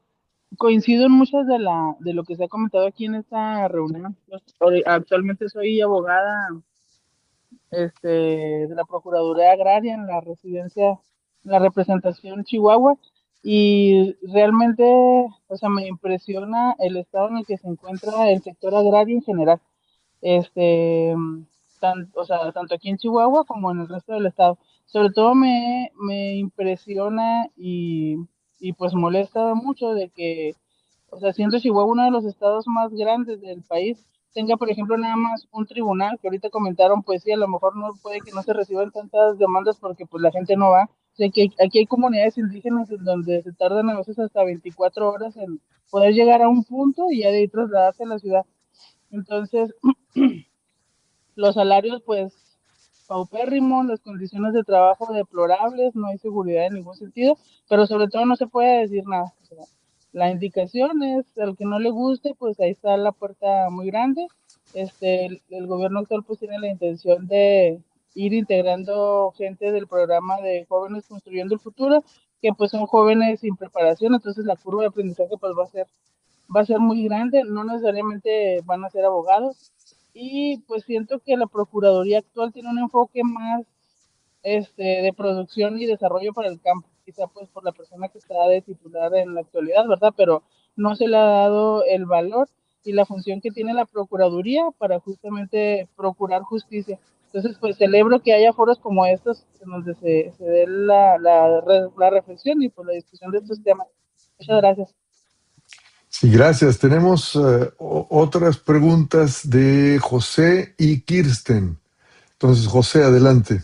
coincido en muchas de lo que se ha comentado aquí en esta reunión. Actualmente soy abogada de la Procuraduría Agraria en la residencia, en la representación Chihuahua, y realmente, o sea, me impresiona el estado en el que se encuentra el sector agrario en general, este, o sea, tanto aquí en Chihuahua como en el resto del estado. Sobre todo me impresiona y pues molesta mucho de que, o sea, siendo Chihuahua uno de los estados más grandes del país, tenga, por ejemplo, nada más un tribunal, que ahorita comentaron, pues sí, a lo mejor no puede que no se reciban tantas demandas porque pues la gente no va. O sea, que aquí hay comunidades indígenas en donde se tardan a veces hasta 24 horas en poder llegar a un punto y ya de ahí trasladarse a la ciudad. Entonces, los salarios, pues, paupérrimos, las condiciones de trabajo deplorables, no hay seguridad en ningún sentido, pero sobre todo no se puede decir nada. O sea, la indicación es, al que no le guste, pues ahí está la puerta muy grande. El gobierno actual pues tiene la intención de ir integrando gente del programa de Jóvenes Construyendo el Futuro, que pues son jóvenes sin preparación, entonces la curva de aprendizaje pues va a ser muy grande, no necesariamente van a ser abogados, y pues siento que la Procuraduría actual tiene un enfoque más de producción y desarrollo para el campo, quizá pues por la persona que está de titular en la actualidad, ¿verdad? Pero no se le ha dado el valor y la función que tiene la Procuraduría para justamente procurar justicia. Entonces, pues celebro que haya foros como estos en donde se dé la reflexión y pues la discusión de estos temas. Muchas gracias. Sí, gracias. Tenemos otras preguntas de José y Kirsten. Entonces, José, adelante.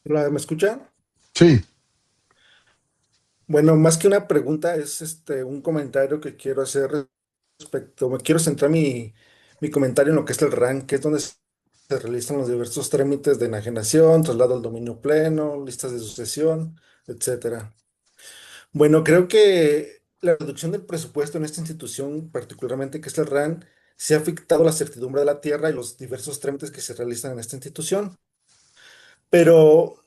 Hola, ¿me escuchan? Sí, Bueno, más que una pregunta, es un comentario que quiero hacer respecto. Me quiero centrar mi comentario en lo que es el RAN, que es donde se realizan los diversos trámites de enajenación, traslado al dominio pleno, listas de sucesión, etcétera. Bueno, creo que la reducción del presupuesto en esta institución, particularmente que es el RAN, se ha afectado la certidumbre de la tierra y los diversos trámites que se realizan en esta institución. Pero,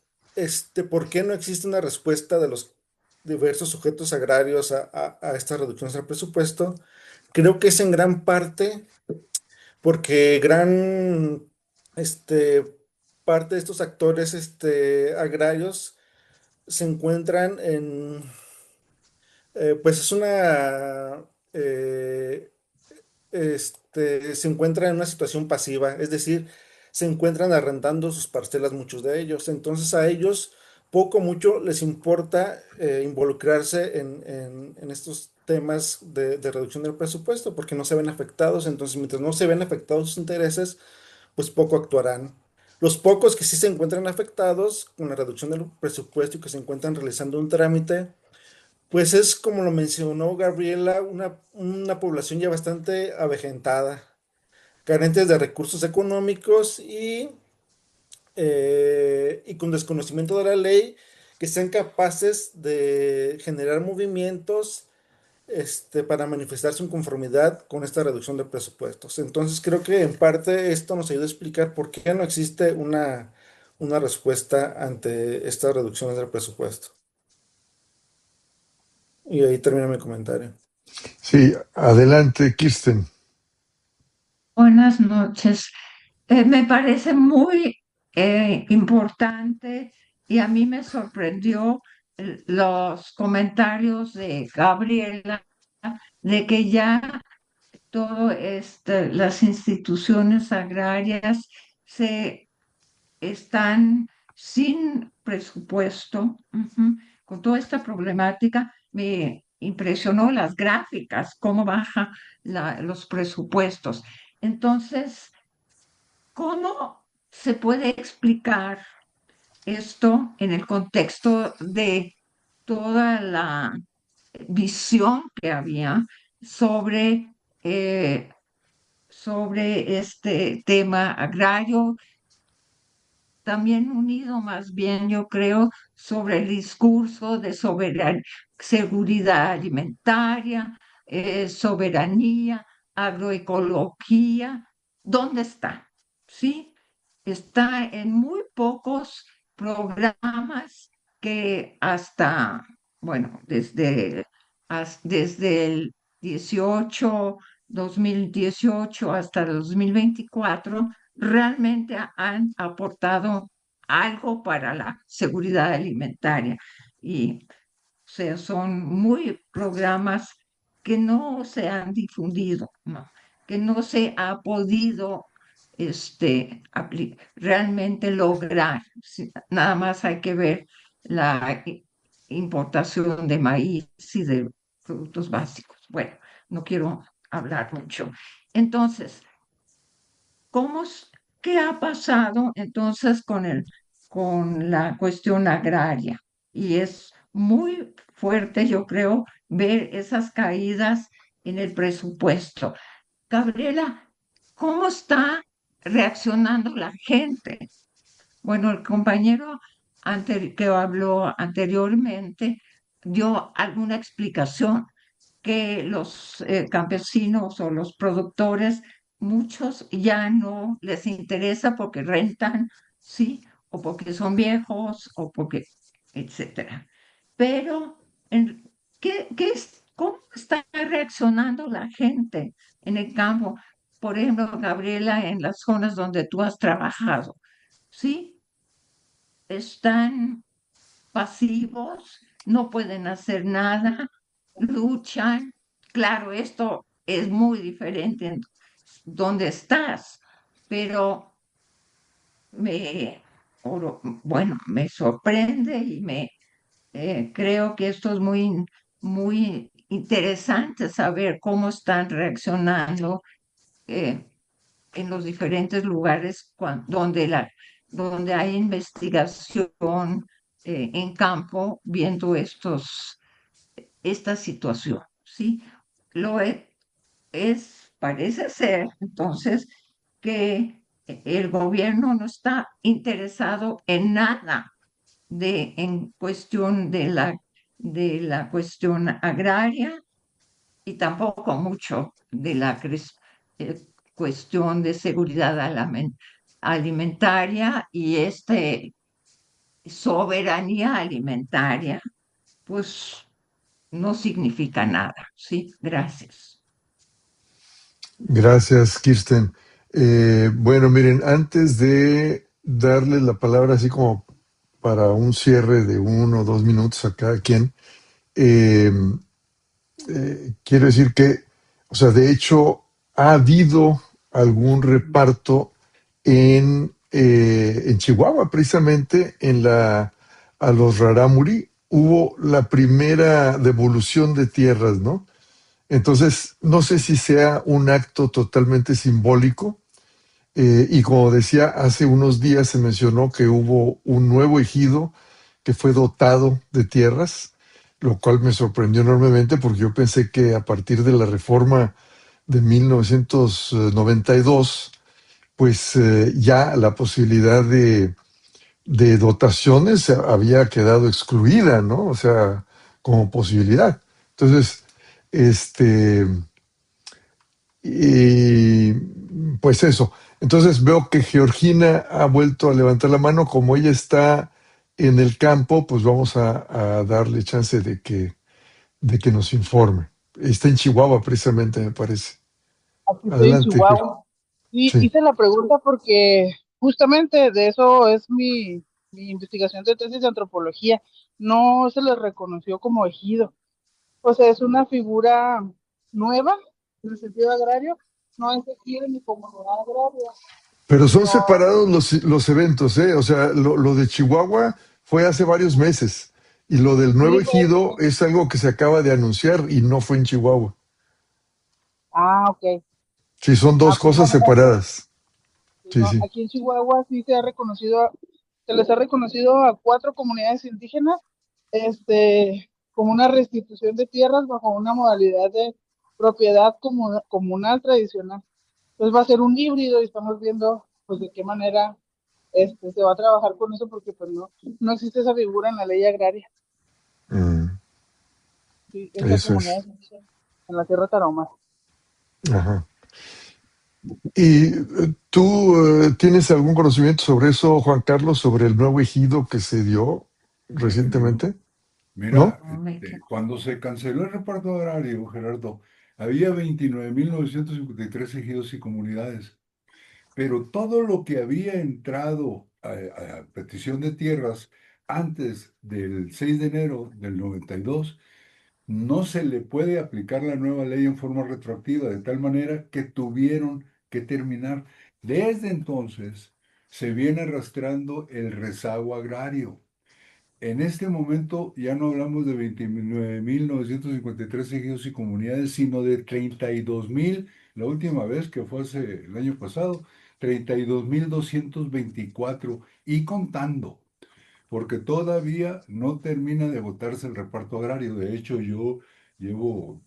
¿por qué no existe una respuesta de los diversos sujetos agrarios a estas reducciones del presupuesto? Creo que es en gran parte porque este, parte de estos actores, agrarios se encuentran pues es una, se encuentran en una situación pasiva, es decir, se encuentran arrendando sus parcelas muchos de ellos. Entonces a ellos poco mucho les importa involucrarse en estos temas de reducción del presupuesto porque no se ven afectados. Entonces, mientras no se ven afectados sus intereses, pues poco actuarán. Los pocos que sí se encuentran afectados con la reducción del presupuesto y que se encuentran realizando un trámite, pues es como lo mencionó Gabriela, una población ya bastante avejentada, carentes de recursos económicos y con desconocimiento de la ley, que sean capaces de generar movimientos para manifestar su inconformidad con esta reducción de presupuestos. Entonces creo que en parte esto nos ayuda a explicar por qué no existe una respuesta ante estas reducciones del presupuesto. Y ahí termina mi comentario. Sí, adelante, Kirsten. Buenas noches. Me parece muy importante y a mí me sorprendió los comentarios de Gabriela de que ya todo las instituciones agrarias se están sin presupuesto. Con toda esta problemática me impresionó las gráficas, cómo baja los presupuestos. Entonces, ¿cómo se puede explicar esto en el contexto de toda la visión que había sobre, eh, sobre este tema agrario, también unido más bien, yo creo, sobre el discurso de seguridad alimentaria, soberanía, agroecología? ¿Dónde está? ¿Sí? Está en muy pocos programas que hasta, bueno, desde el 2018 hasta el 2024 realmente han aportado algo para la seguridad alimentaria. Y o sea, son muy programas que no se han difundido, ¿no? Que no se ha podido realmente lograr. Sí, nada más hay que ver la importación de maíz y de productos básicos. Bueno, no quiero hablar mucho. Entonces, ¿cómo, qué ha pasado entonces con la cuestión agraria? Y es muy fuerte, yo creo, ver esas caídas en el presupuesto. Gabriela, ¿cómo está reaccionando la gente? Bueno, el compañero que habló anteriormente dio alguna explicación que los campesinos o los productores, muchos ya no les interesa porque rentan, ¿sí? O porque son viejos o porque, etcétera. Pero, ¿cómo está reaccionando la gente en el campo? Por ejemplo, Gabriela, en las zonas donde tú has trabajado, ¿sí? Están pasivos, no pueden hacer nada, luchan. Claro, esto es muy diferente en donde estás, pero bueno, me sorprende y creo que esto es muy interesante saber cómo están reaccionando eh, en los diferentes lugares donde hay investigación en campo viendo esta situación, ¿sí? Lo parece ser entonces que el gobierno no está interesado en nada en cuestión de la cuestión agraria y tampoco mucho de la cuestión de seguridad alimentaria y soberanía alimentaria, pues no significa nada. Sí, gracias. Gracias, Kirsten. Bueno, miren, antes de darle la palabra así como para un cierre de 1 o 2 minutos a cada quien, eh, quiero decir que, o sea, de hecho, ha habido algún reparto en Chihuahua, precisamente a los Rarámuri, hubo la primera devolución de tierras, ¿no? Entonces, no sé si sea un acto totalmente simbólico. Y como decía, hace unos días se mencionó que hubo un nuevo ejido que fue dotado de tierras, lo cual me sorprendió enormemente porque yo pensé que a partir de la reforma de 1992, pues ya la posibilidad de dotaciones había quedado excluida, ¿no? O sea, como posibilidad. Entonces, este, y pues eso. Entonces veo que Georgina ha vuelto a levantar la mano. Como ella está en el campo, pues vamos a darle chance de que nos informe. Está en Chihuahua, precisamente, me parece. Aquí estoy en Adelante, Ger. Chihuahua. Y Sí. hice la pregunta porque justamente de eso es mi investigación de tesis de antropología. No se le reconoció como ejido. O sea, es una figura nueva en el sentido agrario. No es ejido ni comunidad agraria, Pero son sino separados los eventos, ¿eh? O sea, lo de Chihuahua fue hace varios meses y lo del nuevo sí, ejido es algo que se acaba de anunciar y no fue en Chihuahua. ok. Sí, son dos Pues no cosas me sabía. separadas. Sí, No, sí. aquí en Chihuahua sí se les ha reconocido a 4 comunidades indígenas, como una restitución de tierras bajo una modalidad de propiedad comunal tradicional. Entonces va a ser un híbrido y estamos viendo pues de qué manera se va a trabajar con eso porque pues no existe esa figura en la ley agraria. Mm, Sí, esa eso comunidad es. es indígena en la Sierra Tarahumara. Ajá. ¿Y tú tienes algún conocimiento sobre eso, Juan Carlos, sobre el nuevo ejido que se dio No. recientemente? Mira, ¿No? cuando se canceló el reparto agrario, Gerardo, había 29.953 ejidos y comunidades, pero todo lo que había entrado a petición de tierras antes del 6 de enero del 92 no se le puede aplicar la nueva ley en forma retroactiva, de tal manera que tuvieron que terminar. Desde entonces se viene arrastrando el rezago agrario. En este momento ya no hablamos de 29.953 ejidos y comunidades, sino de 32.000, la última vez que fue hace el año pasado, 32.224 y contando, porque todavía no termina de votarse el reparto agrario. De hecho, yo llevo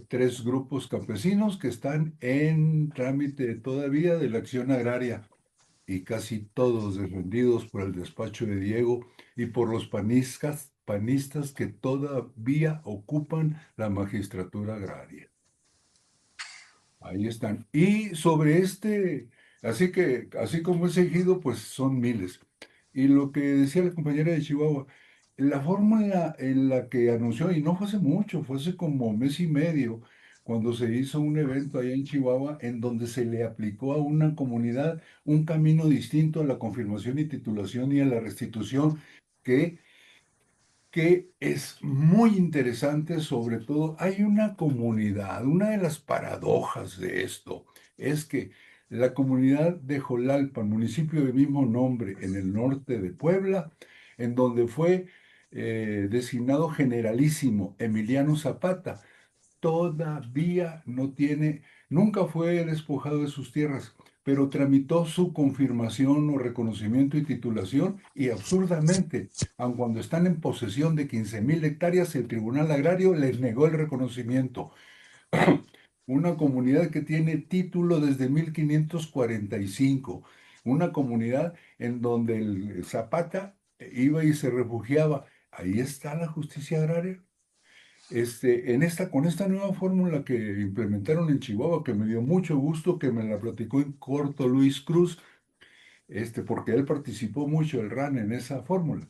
3 grupos campesinos que están en trámite todavía de la acción agraria y casi todos defendidos por el despacho de Diego y por los panistas que todavía ocupan la magistratura agraria. Ahí están. Y sobre así como es ejido, pues son miles. Y lo que decía la compañera de Chihuahua, la fórmula en la que anunció, y no fue hace mucho, fue hace como mes y medio, cuando se hizo un evento allá en Chihuahua en donde se le aplicó a una comunidad un camino distinto a la confirmación y titulación y a la restitución, que es muy interesante. Sobre todo, hay una comunidad, una de las paradojas de esto es que la comunidad de Jolalpan, municipio de mismo nombre en el norte de Puebla, en donde fue designado generalísimo Emiliano Zapata, todavía no tiene, nunca fue despojado de sus tierras, pero tramitó su confirmación o reconocimiento y titulación y absurdamente, aun cuando están en posesión de 15.000 hectáreas, el Tribunal Agrario les negó el reconocimiento. Una comunidad que tiene título desde 1545, una comunidad en donde el Zapata iba y se refugiaba. Ahí está la justicia agraria. Con esta nueva fórmula que implementaron en Chihuahua, que me dio mucho gusto, que me la platicó en corto Luis Cruz, porque él participó mucho, el RAN, en esa fórmula.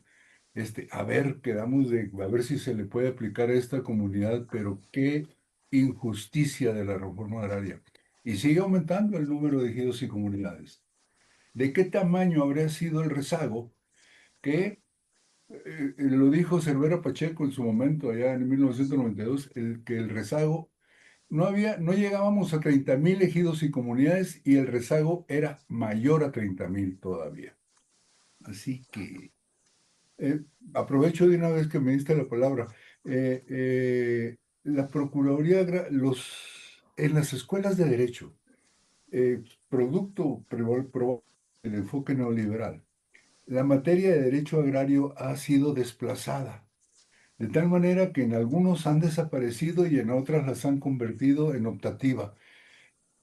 A ver, a ver si se le puede aplicar a esta comunidad, pero qué injusticia de la reforma agraria. Y sigue aumentando el número de ejidos y comunidades. ¿De qué tamaño habría sido el rezago que lo dijo Cervera Pacheco en su momento, allá en 1992, que el rezago no llegábamos a 30,000 ejidos y comunidades y el rezago era mayor a 30,000 todavía. Así que aprovecho de una vez que me diste la palabra. La Procuraduría, en las escuelas de Derecho, producto del enfoque neoliberal, la materia de derecho agrario ha sido desplazada, de tal manera que en algunos han desaparecido y en otras las han convertido en optativa.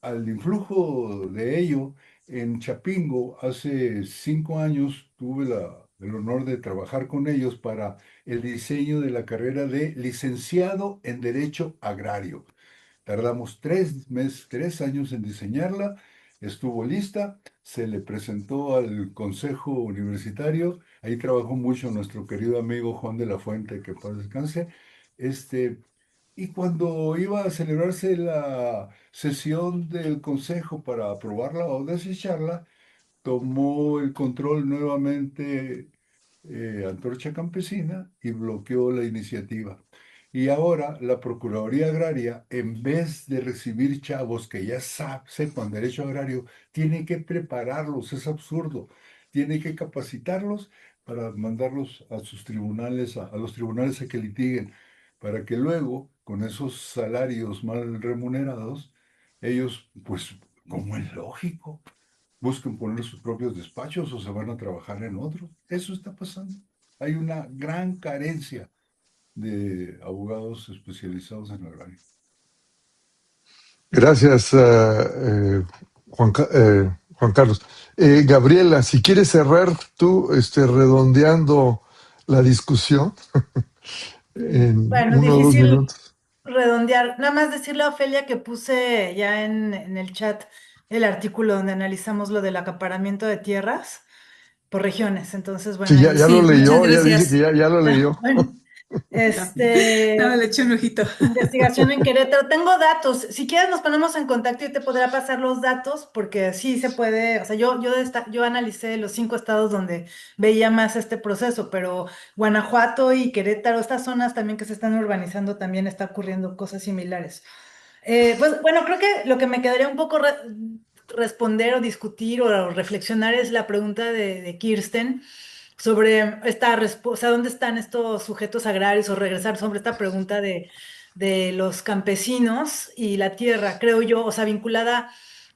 Al influjo de ello, en Chapingo, hace 5 años, tuve el honor de trabajar con ellos para el diseño de la carrera de licenciado en Derecho Agrario. Tardamos 3 años en diseñarla, estuvo lista, se le presentó al Consejo Universitario, ahí trabajó mucho nuestro querido amigo Juan de la Fuente, que paz descanse, y cuando iba a celebrarse la sesión del Consejo para aprobarla o desecharla, tomó el control nuevamente Antorcha Campesina y bloqueó la iniciativa. Y ahora la Procuraduría Agraria, en vez de recibir chavos que ya sepan derecho agrario, tiene que prepararlos, es absurdo. Tiene que capacitarlos para mandarlos a sus tribunales, a los tribunales a que litiguen, para que luego, con esos salarios mal remunerados, ellos, pues, como es lógico, busquen poner sus propios despachos o se van a trabajar en otro. Eso está pasando. Hay una gran carencia de abogados especializados en agrario. Gracias, Juan Carlos. Gabriela, si quieres cerrar tú, redondeando la discusión en Bueno, 1 o 2 minutos. difícil redondear. Nada más decirle a Ofelia que puse ya en el chat el artículo donde analizamos lo del acaparamiento de tierras por regiones. Entonces, bueno, Sí, ya ahí. lo Sí, muchas leyó, ya dice que gracias. ya lo leyó. Bueno, Nada, le eché un ojito. investigación en Querétaro. Tengo datos. Si quieres nos ponemos en contacto y te podrá pasar los datos porque sí se puede. O sea, yo analicé los 5 estados donde veía más este proceso, pero Guanajuato y Querétaro, estas zonas también que se están urbanizando, también está ocurriendo cosas similares. Pues bueno, creo que lo que me quedaría un poco responder o discutir o reflexionar es la pregunta de Kirsten sobre esta respuesta, ¿dónde están estos sujetos agrarios? O regresar sobre esta pregunta de los campesinos y la tierra, creo yo, o sea, vinculada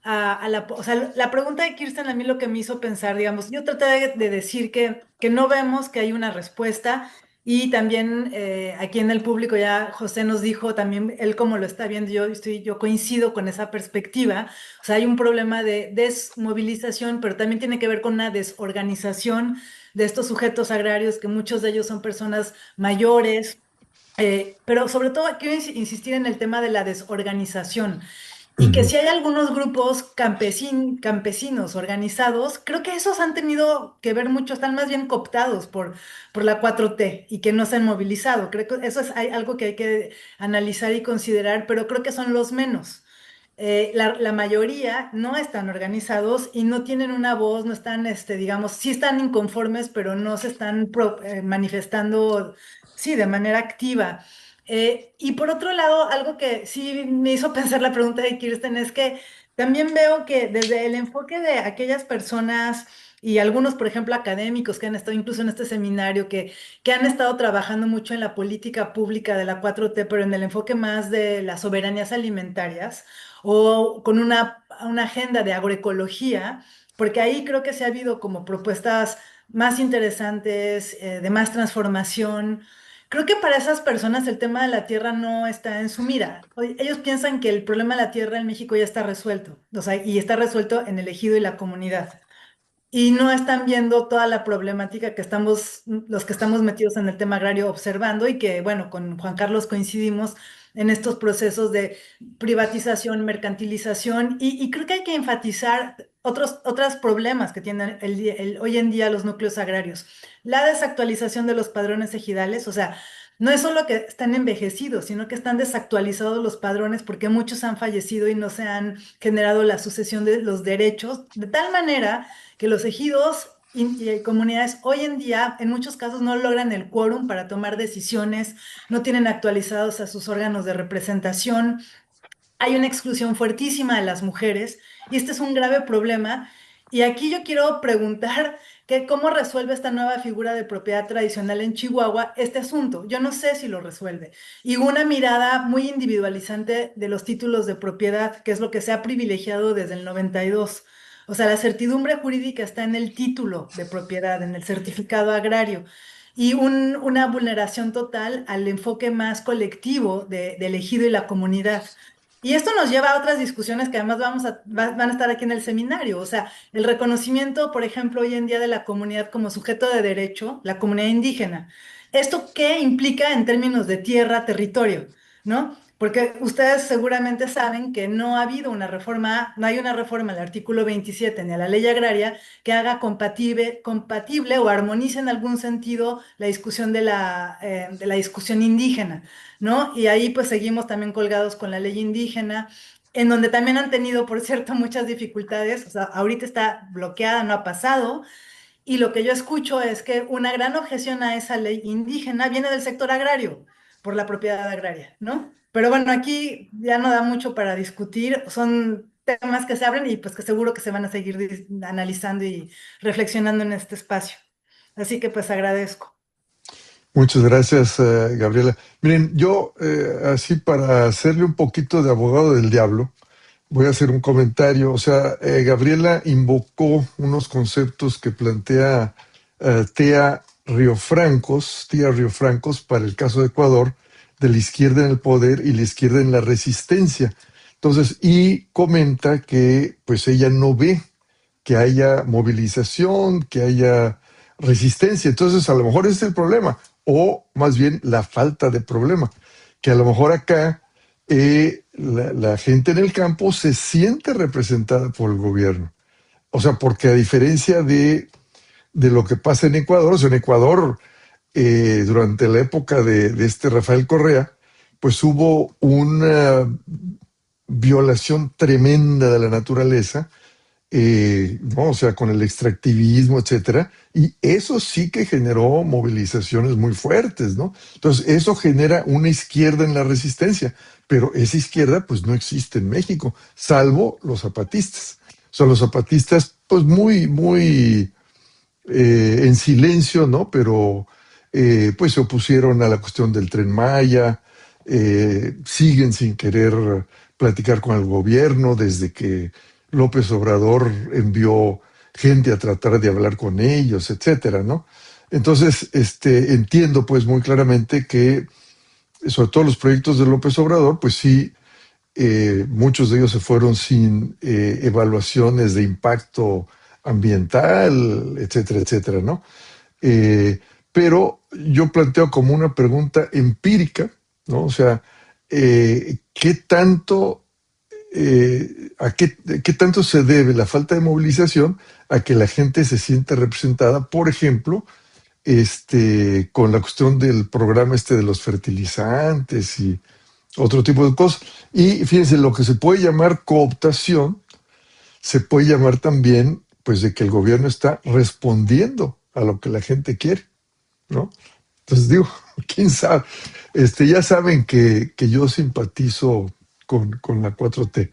o sea, la pregunta de Kirsten a mí lo que me hizo pensar, digamos, yo traté de decir que no vemos que hay una respuesta y también aquí en el público ya José nos dijo también él cómo lo está viendo, yo coincido con esa perspectiva, o sea, hay un problema de desmovilización, pero también tiene que ver con una desorganización de estos sujetos agrarios, que muchos de ellos son personas mayores, pero sobre todo quiero insistir en el tema de la desorganización. Y que si hay algunos grupos campesinos organizados, creo que esos han tenido que ver mucho, están más bien cooptados por la 4T y que no se han movilizado. Creo que eso es algo que hay que analizar y considerar, pero creo que son los menos. La mayoría no están organizados y no tienen una voz, no están, digamos, sí están inconformes, pero no se están manifestando, sí, de manera activa. Y por otro lado, algo que sí me hizo pensar la pregunta de Kirsten es que también veo que desde el enfoque de aquellas personas y algunos, por ejemplo, académicos que han estado incluso en este seminario, que han estado trabajando mucho en la política pública de la 4T, pero en el enfoque más de las soberanías alimentarias o con una agenda de agroecología, porque ahí creo que se ha habido como propuestas más interesantes, de más transformación. Creo que para esas personas el tema de la tierra no está en su mira. Ellos piensan que el problema de la tierra en México ya está resuelto, o sea, y está resuelto en el ejido y la comunidad. y no están viendo toda la problemática que los que estamos metidos en el tema agrario observando y que, bueno, con Juan Carlos coincidimos en estos procesos de privatización, mercantilización y creo que hay que enfatizar otros problemas que tienen hoy en día los núcleos agrarios. La desactualización de los padrones ejidales, o sea, no es solo que están envejecidos, sino que están desactualizados los padrones porque muchos han fallecido y no se han generado la sucesión de los derechos, de tal manera que los ejidos y comunidades hoy en día en muchos casos no logran el quórum para tomar decisiones, no tienen actualizados a sus órganos de representación, hay una exclusión fuertísima de las mujeres y este es un grave problema. Y aquí yo quiero preguntar que cómo resuelve esta nueva figura de propiedad tradicional en Chihuahua este asunto. Yo no sé si lo resuelve. Y una mirada muy individualizante de los títulos de propiedad, que es lo que se ha privilegiado desde el 92. O sea, la certidumbre jurídica está en el título de propiedad, en el certificado agrario, y una vulneración total al enfoque más colectivo del ejido y la comunidad. Y esto nos lleva a otras discusiones que además van a estar aquí en el seminario. O sea, el reconocimiento, por ejemplo, hoy en día de la comunidad como sujeto de derecho, la comunidad indígena. ¿Esto qué implica en términos de tierra, territorio? ¿No? Porque ustedes seguramente saben que no ha habido una reforma, no hay una reforma al artículo 27 ni a la ley agraria que haga compatible o armonice en algún sentido la discusión de la discusión indígena. ¿No? Y ahí pues seguimos también colgados con la ley indígena, en donde también han tenido, por cierto, muchas dificultades, o sea, ahorita está bloqueada, no ha pasado, y lo que yo escucho es que una gran objeción a esa ley indígena viene del sector agrario, por la propiedad agraria, ¿no? Pero bueno, aquí ya no da mucho para discutir, son temas que se abren y pues que seguro que se van a seguir analizando y reflexionando en este espacio. Así que pues agradezco. Muchas gracias, Gabriela. Miren, yo, así para hacerle un poquito de abogado del diablo, voy a hacer un comentario. O sea, Gabriela invocó unos conceptos que plantea Tía Riofrancos para el caso de Ecuador, de la izquierda en el poder y la izquierda en la resistencia. Entonces, y comenta que pues ella no ve que haya movilización, que haya resistencia. Entonces, a lo mejor ese es el problema, o más bien la falta de problema, que a lo mejor acá la gente en el campo se siente representada por el gobierno. O sea, porque a diferencia de lo que pasa en Ecuador, o sea, en Ecuador, durante la época de este Rafael Correa, pues hubo una violación tremenda de la naturaleza, ¿no? O sea, con el extractivismo, etcétera, y eso sí que generó movilizaciones muy fuertes, ¿no? Entonces, eso genera una izquierda en la resistencia, pero esa izquierda, pues, no existe en México, salvo los zapatistas. O sea, los zapatistas, pues, muy en silencio, ¿no? Pero, pues, se opusieron a la cuestión del Tren Maya, siguen sin querer platicar con el gobierno desde que López Obrador envió gente a tratar de hablar con ellos, etcétera, ¿no? Entonces, entiendo pues muy claramente que, sobre todo los proyectos de López Obrador, pues sí, muchos de ellos se fueron sin evaluaciones de impacto ambiental, etcétera, etcétera, ¿no? Pero yo planteo como una pregunta empírica, ¿no? O sea, ¿qué tanto qué tanto se debe la falta de movilización a que la gente se siente representada, por ejemplo, con la cuestión del programa de los fertilizantes y otro tipo de cosas? Y fíjense, lo que se puede llamar cooptación, se puede llamar también, pues, de que el gobierno está respondiendo a lo que la gente quiere, ¿no? Entonces digo, quién sabe. Ya saben que yo simpatizo con la 4T,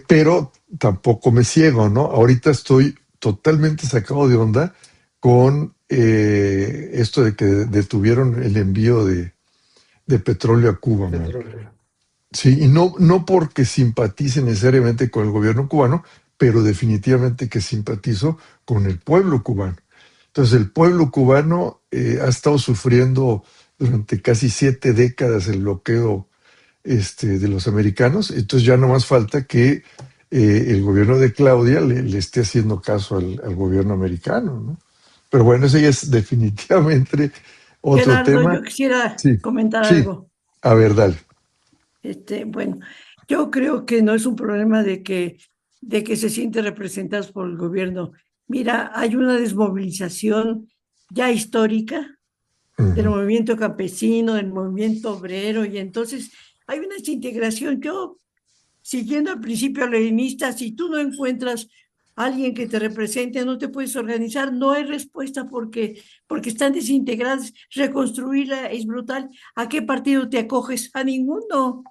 pero tampoco me ciego, ¿no? Ahorita estoy totalmente sacado de onda con esto de que detuvieron el envío de petróleo a Cuba, man. Sí, y no porque simpatice necesariamente con el gobierno cubano, pero definitivamente que simpatizo con el pueblo cubano. Entonces, el pueblo cubano ha estado sufriendo durante casi 7 décadas el bloqueo de los americanos, entonces ya no más falta que el gobierno de Claudia le esté haciendo caso al gobierno americano, ¿no? Pero bueno, ese ya es definitivamente otro Gerardo, yo tema. quisiera Sí, comentar sí, algo. a ver, dale. Bueno, yo creo que no es un problema de que se sienten representados por el gobierno. Mira, hay una desmovilización ya histórica del Ujú. movimiento campesino, del movimiento obrero, y entonces hay una desintegración. Yo, siguiendo al principio leninista, si tú no encuentras a alguien que te represente, no te puedes organizar, no hay respuesta porque están desintegradas. Reconstruirla es brutal. ¿A qué partido te acoges? A ninguno.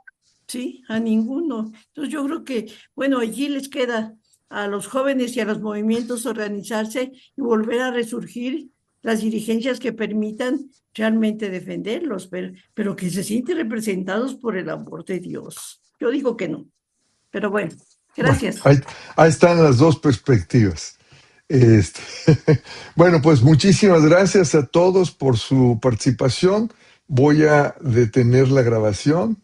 Sí, a ninguno. Entonces yo creo que, bueno, allí les queda a los jóvenes y a los movimientos organizarse y volver a resurgir las dirigencias que permitan realmente defenderlos, pero que se sienten representados por el amor de Dios. Yo digo que no, pero bueno, Bueno, gracias. ahí están las dos perspectivas. Este, bueno, pues muchísimas gracias a todos por su participación. Voy a detener la grabación.